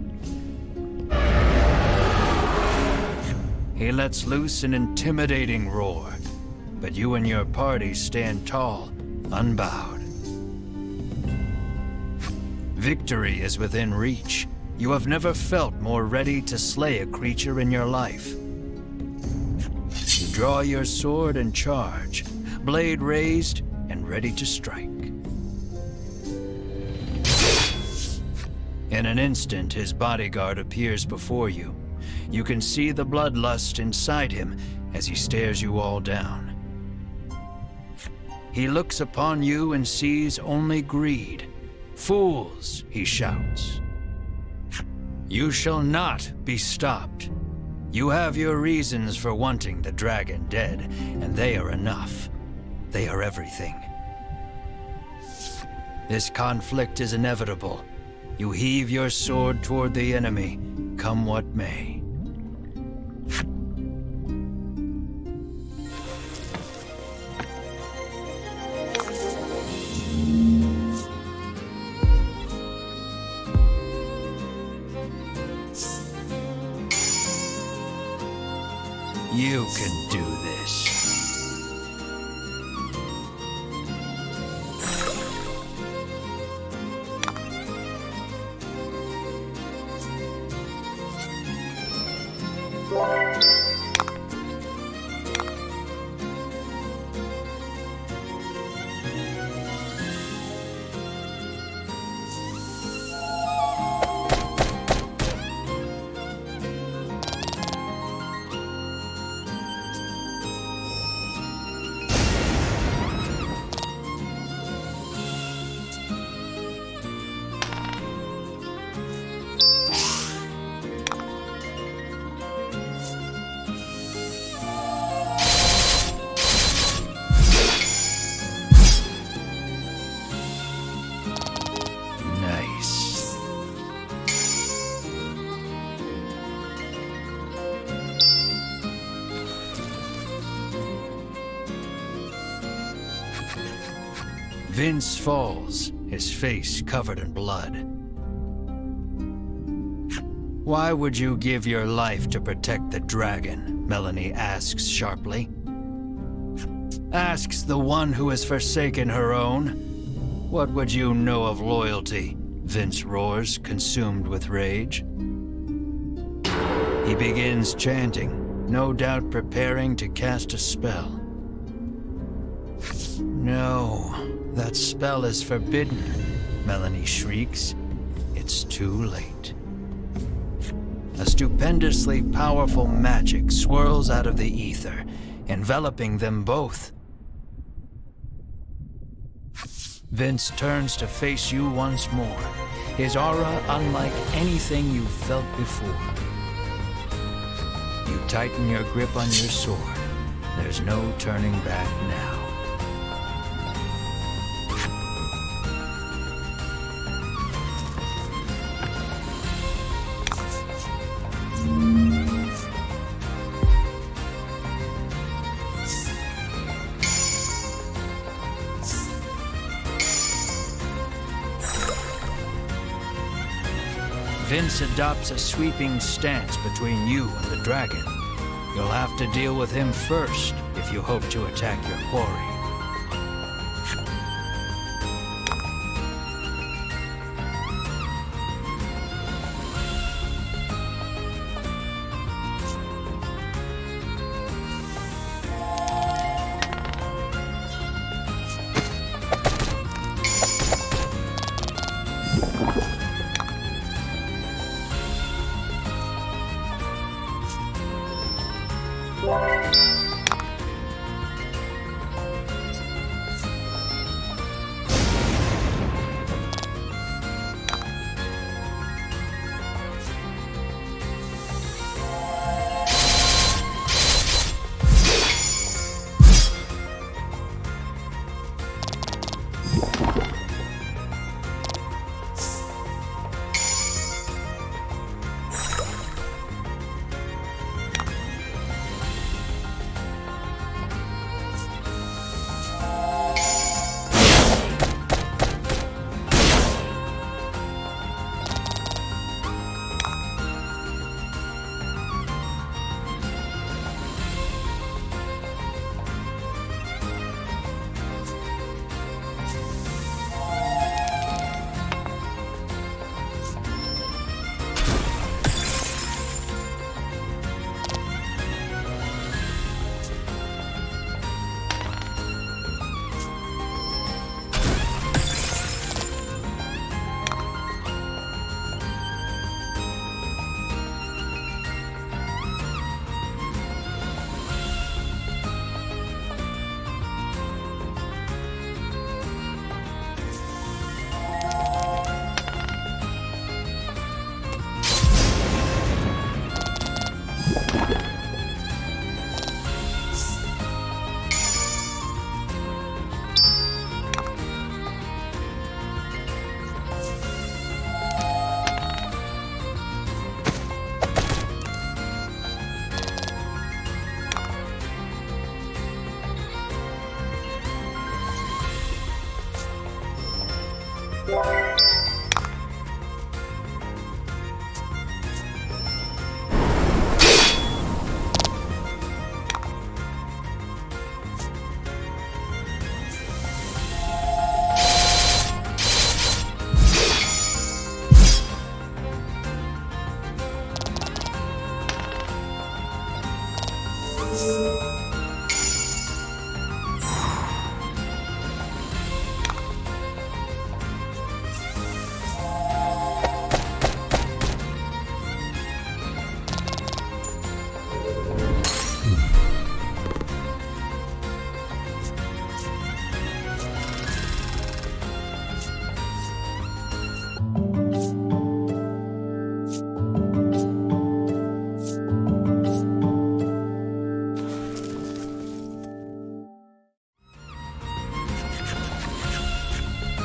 S1: He lets loose an intimidating roar, but you and your party stand tall, unbowed. Victory is within reach. You have never felt more ready to slay a creature in your life. You draw your sword and charge, blade raised and ready to strike. In an instant, his bodyguard appears before you. You can see the bloodlust inside him as he stares you all down. He looks upon you and sees only greed. "Fools," he shouts. "You shall not be stopped. You have your reasons for wanting the dragon dead, and they are enough. They are everything. This conflict is inevitable. You heave your sword toward the enemy, come what may." You can do this. Vince falls, his face covered in blood. Why would you give your life to protect the dragon? Melanie asks sharply. Asks the one who has forsaken her own. What would you know of loyalty? Vince roars, consumed with rage. He begins chanting, no doubt preparing to cast a spell. No, that spell is forbidden, Melanie shrieks. It's too late. A stupendously powerful magic swirls out of the ether, enveloping them both. Vince turns to face you once more, his aura unlike anything you've felt before. You tighten your grip on your sword. There's no turning back now. Vince adopts a sweeping stance between you and the dragon. You'll have to deal with him first if you hope to attack your quarry.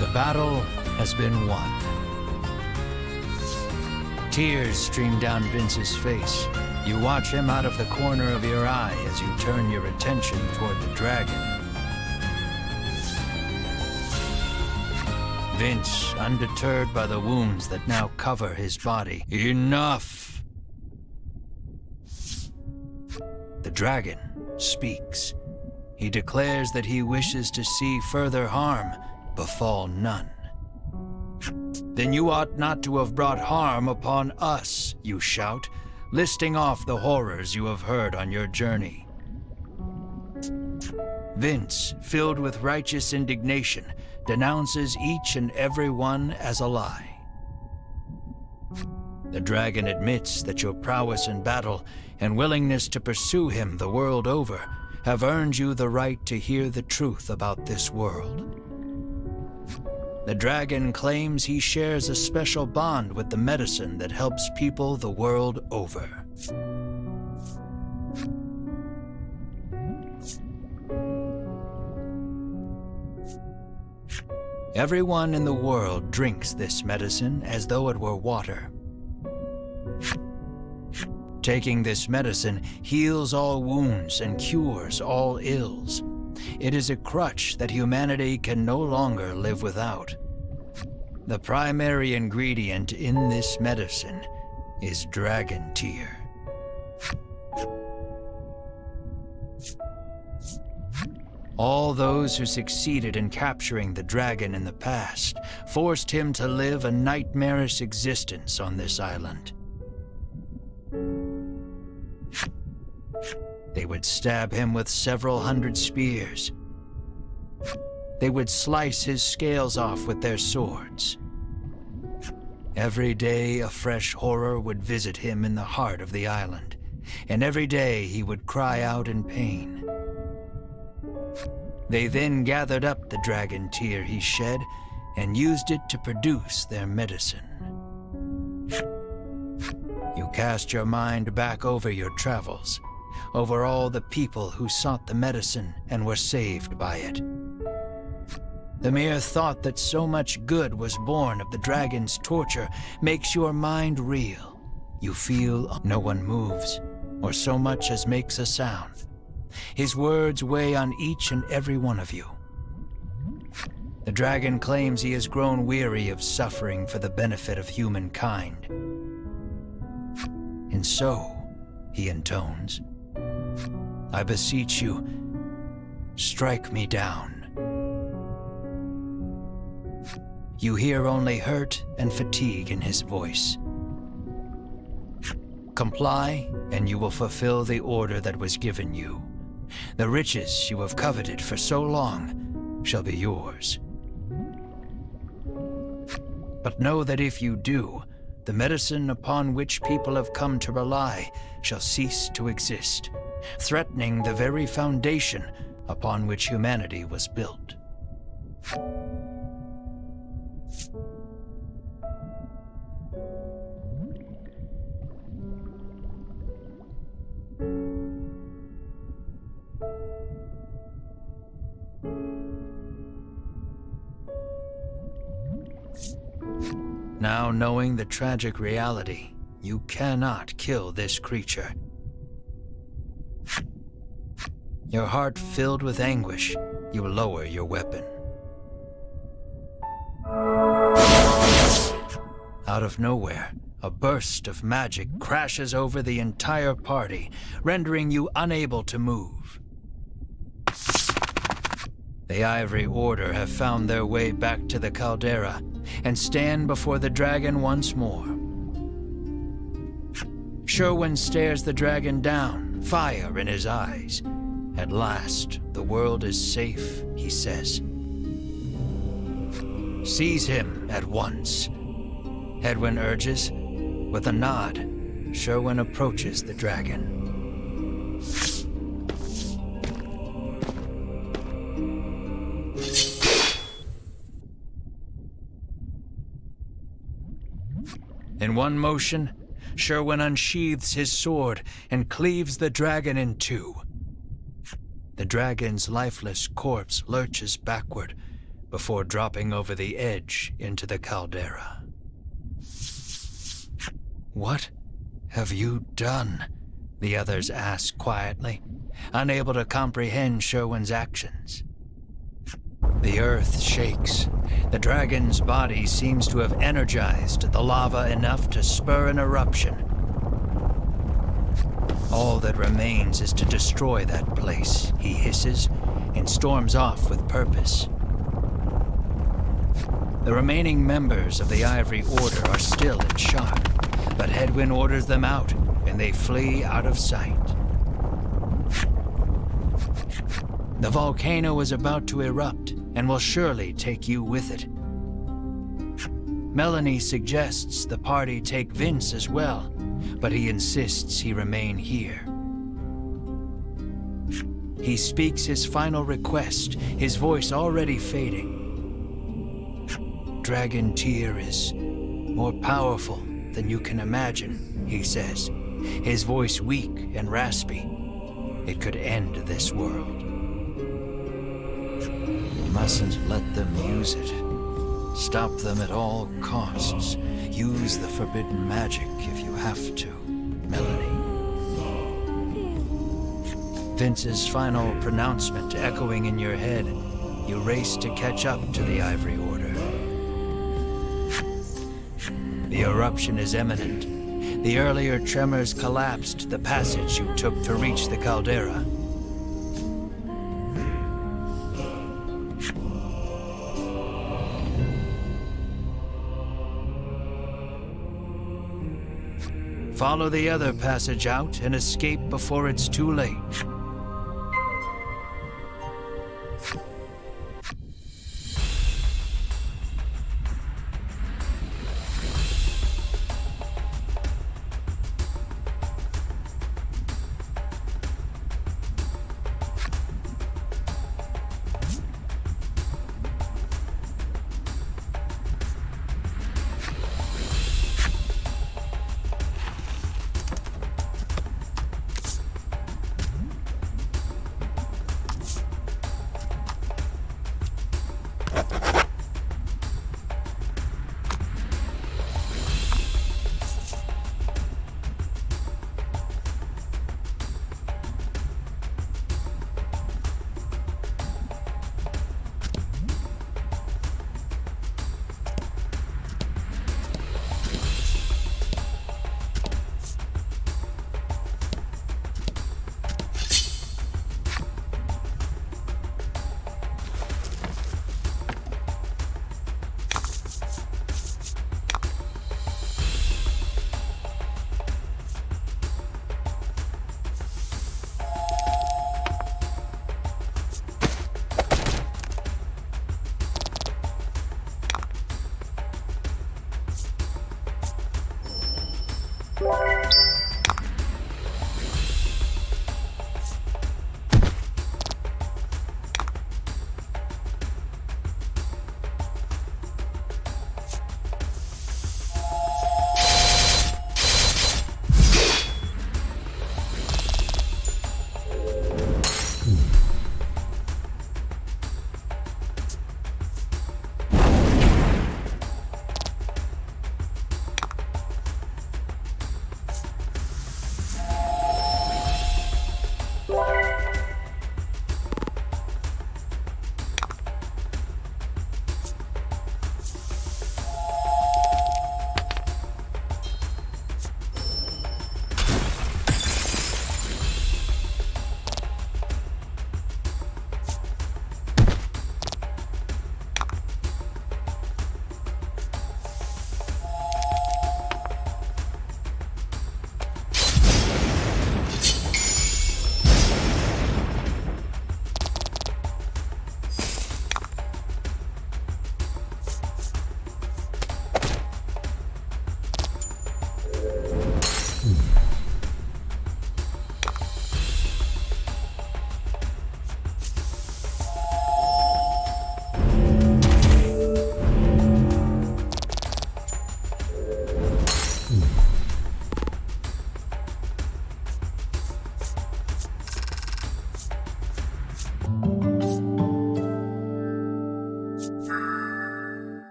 S1: The battle has been won. Tears stream down Vince's face. You watch him out of the corner of your eye as you turn your attention toward the dragon. Vince, undeterred by the wounds that now cover his body. Enough! The dragon speaks. He declares that he wishes to see further harm befall none. Then you ought not to have brought harm upon us, you shout, listing off the horrors you have heard on your journey. Vince, filled with righteous indignation, denounces each and every one as a lie. The dragon admits that your prowess in battle and willingness to pursue him the world over have earned you the right to hear the truth about this world. The dragon claims he shares a special bond with the medicine that helps people the world over. Everyone in the world drinks this medicine as though it were water. Taking this medicine heals all wounds and cures all ills. It is a crutch that humanity can no longer live without. The primary ingredient in this medicine is dragon tear. All those who succeeded in capturing the dragon in the past forced him to live a nightmarish existence on this island. They would stab him with several hundred spears. They would slice his scales off with their swords. Every day a fresh horror would visit him in the heart of the island, and every day he would cry out in pain. They then gathered up the dragon tear he shed and used it to produce their medicine. You cast your mind back over your travels, over all the people who sought the medicine and were saved by it. The mere thought that so much good was born of the dragon's torture makes your mind reel. You feel no one moves, or so much as makes a sound. His words weigh on each and every one of you. The dragon claims he has grown weary of suffering for the benefit of humankind. And so, he intones, I beseech you, strike me down. You hear only hurt and fatigue in his voice. Comply, and you will fulfill the order that was given you. The riches you have coveted for so long shall be yours. But know that if you do, the medicine upon which people have come to rely shall cease to exist, threatening the very foundation upon which humanity was built. Now, knowing the tragic reality, you cannot kill this creature. Your heart filled with anguish, you lower your weapon. Out of nowhere, a burst of magic crashes over the entire party, rendering you unable to move. The Ivory Order have found their way back to the caldera and stand before the dragon once more. Sherwin stares the dragon down, fire in his eyes. At last, the world is safe, he says. Seize him at once, Edwin urges. With a nod, Sherwin approaches the dragon. In one motion, Sherwin unsheathes his sword and cleaves the dragon in two. The dragon's lifeless corpse lurches backward before dropping over the edge into the caldera. What have you done? The others ask quietly, unable to comprehend Sherwin's actions. The earth shakes. The dragon's body seems to have energized the lava enough to spur an eruption. All that remains is to destroy that place, he hisses, and storms off with purpose. The remaining members of the Ivory Order are still in shock, but Hedwyn orders them out, and they flee out of sight. The volcano is about to erupt, and will surely take you with it. Melanie suggests the party take Vince as well, but he insists he remain here. He speaks his final request, his voice already fading. Dragon Tear is more powerful than you can imagine, he says, his voice weak and raspy. It could end this world. You mustn't let them use it. Stop them at all costs. Use the forbidden magic if you have to, Melanie. Vince's final pronouncement echoing in your head, you race to catch up to the Ivory Order. The eruption is imminent. The earlier tremors collapsed the passage you took to reach the caldera. Follow the other passage out and escape before it's too late.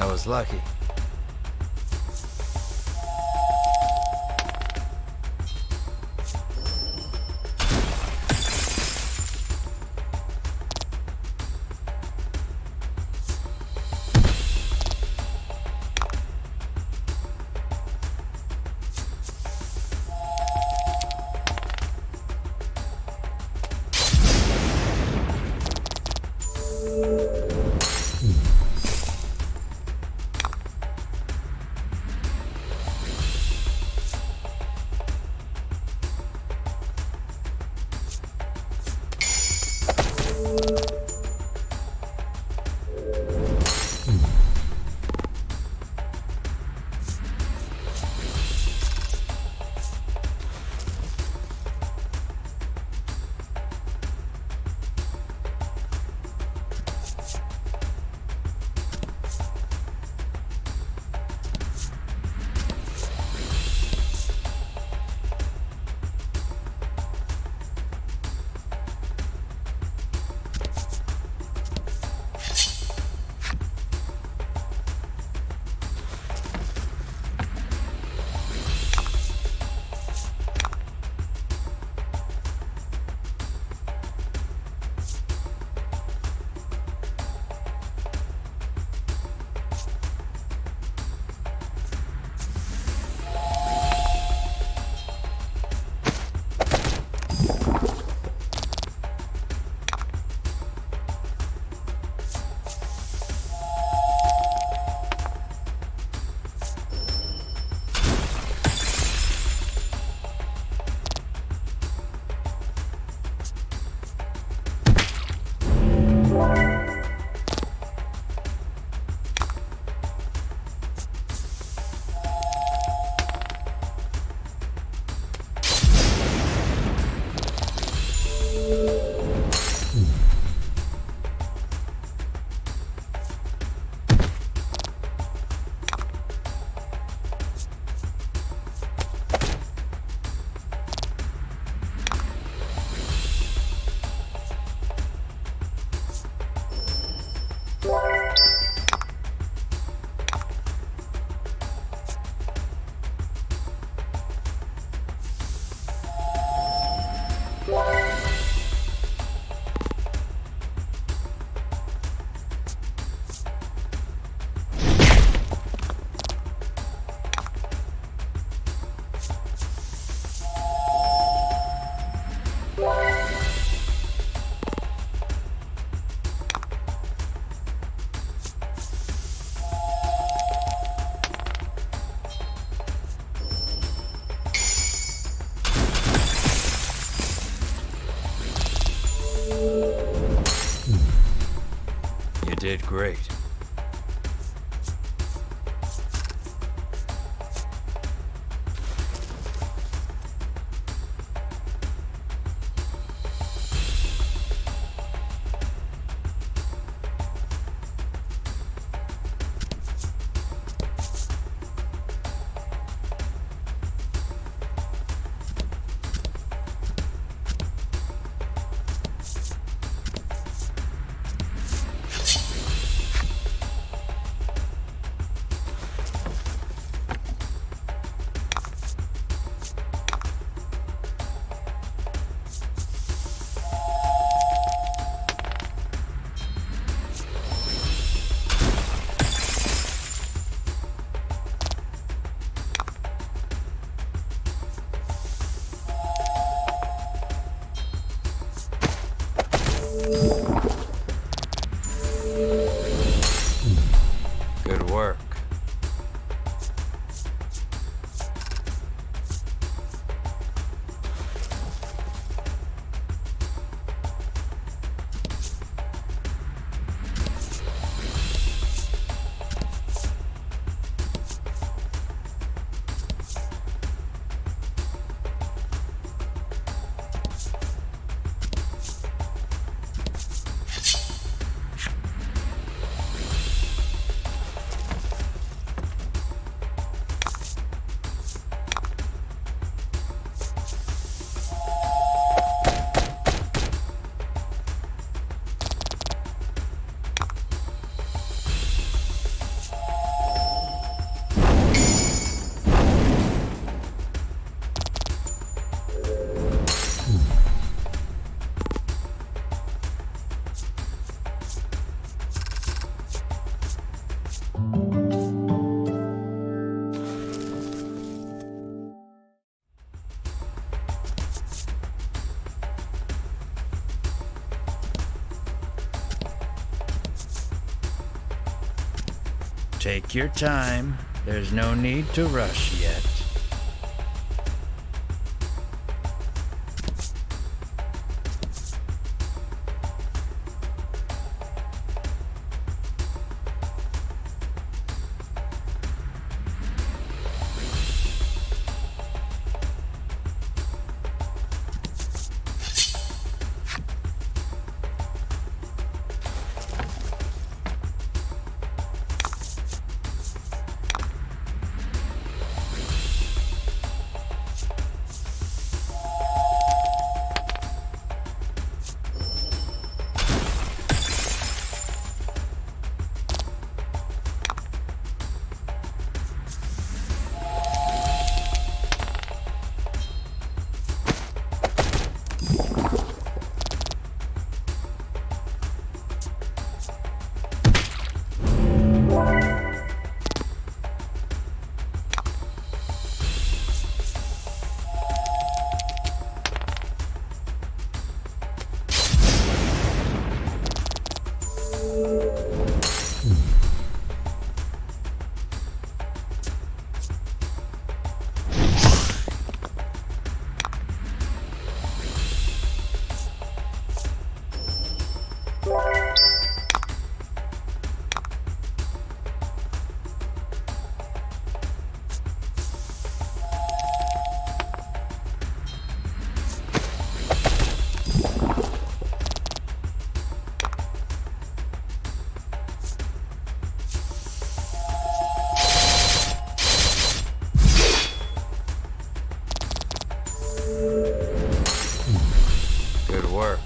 S1: I was lucky. Did great. Take your time. There's no need to rush yet. Good work.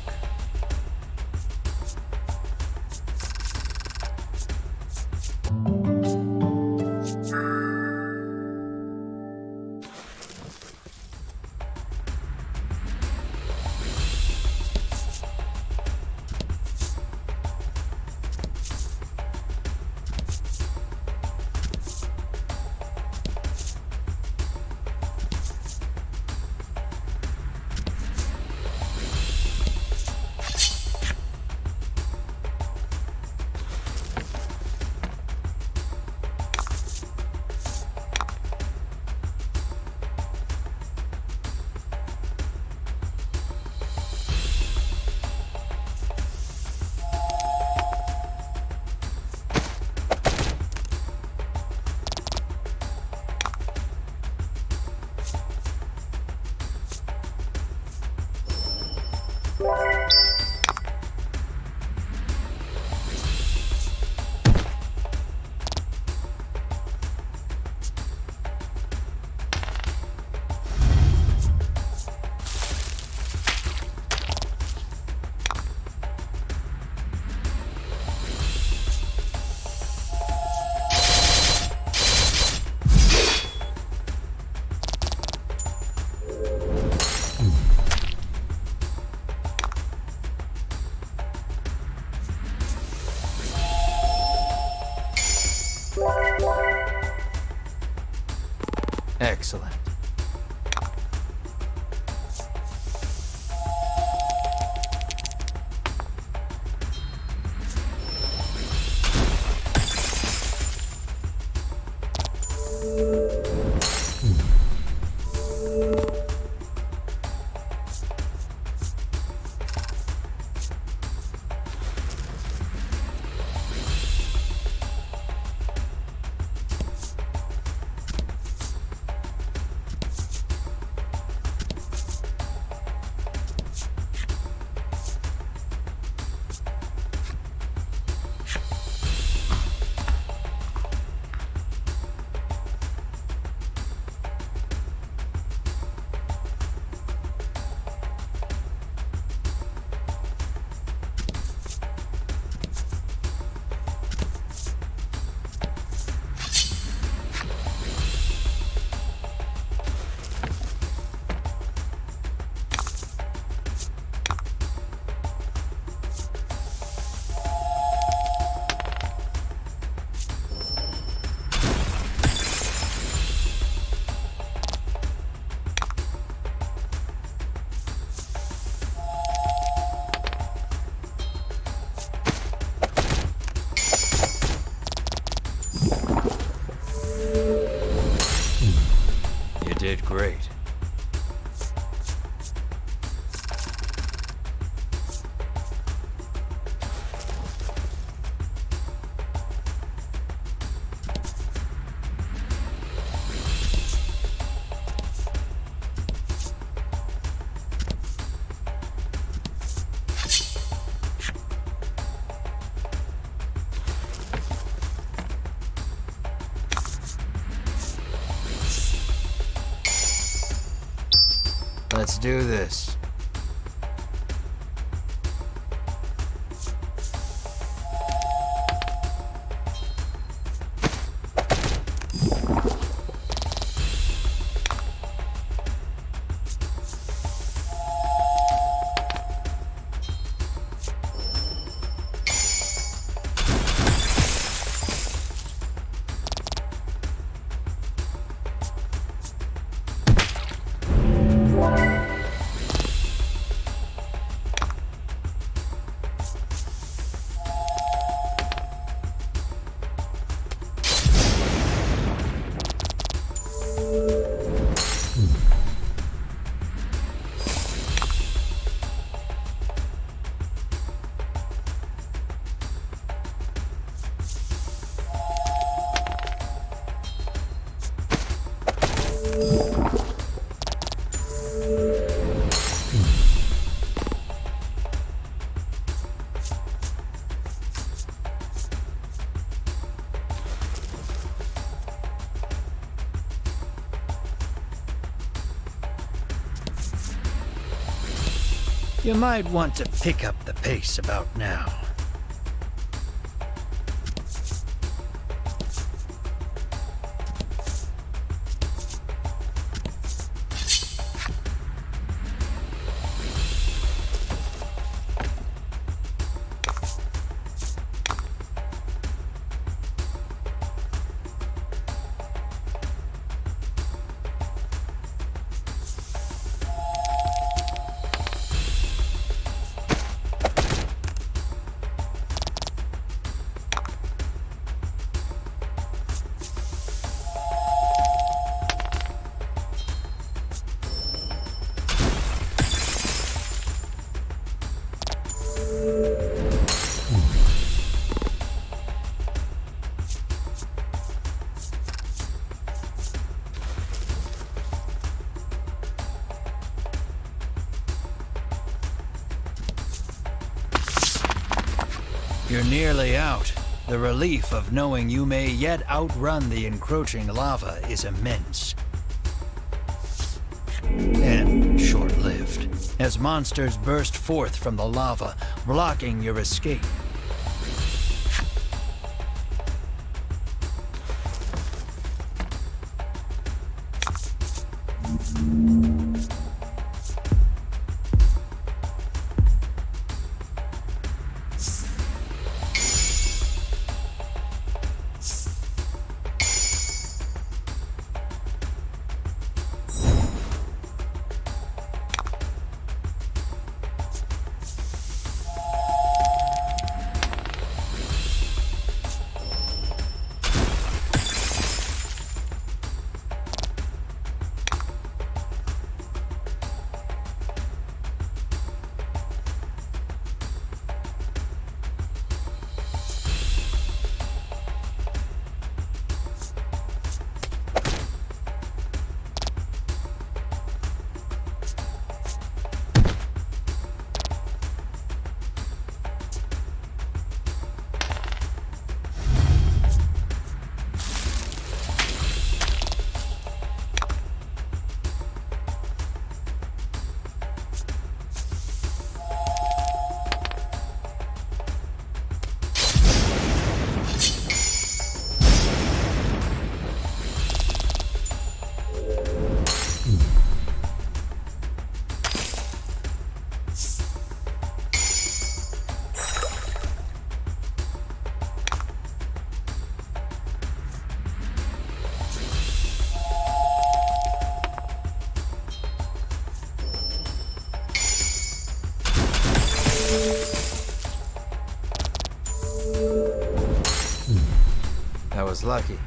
S1: Excellent. did great. Let's do this. You might want to pick up the pace about now. You're nearly out. The relief of knowing you may yet outrun the encroaching lava is immense. And short-lived, as monsters burst forth from the lava, blocking your escape.
S3: That was lucky.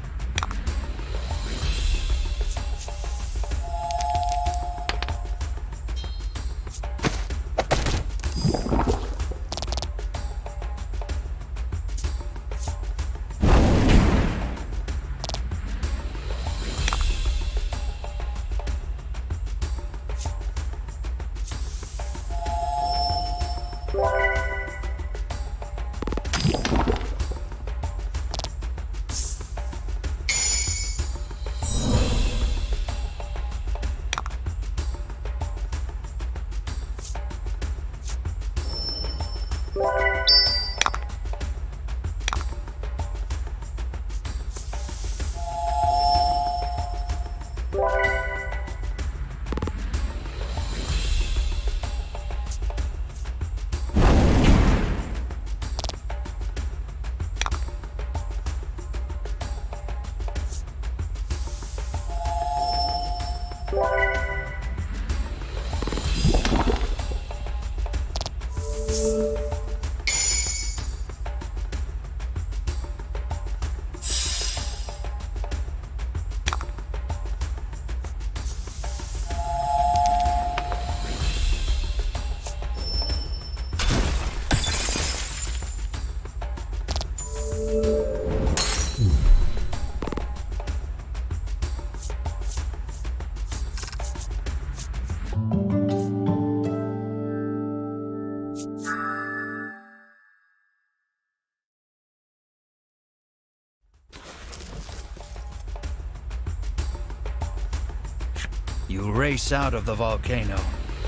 S1: You race out of the volcano,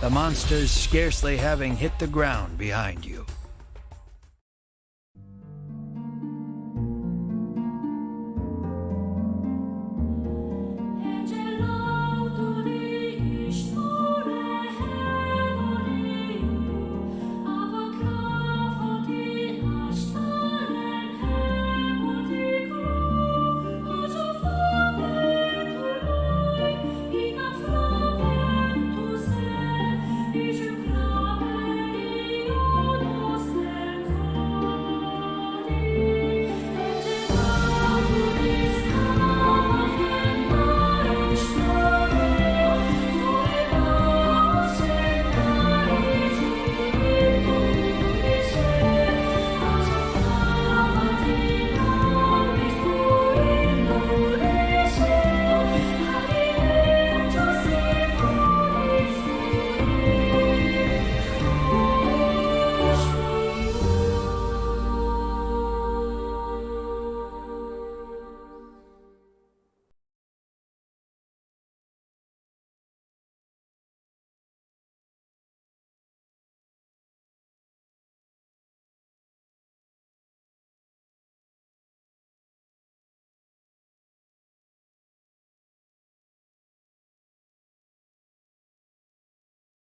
S1: the monsters scarcely having hit the ground behind you.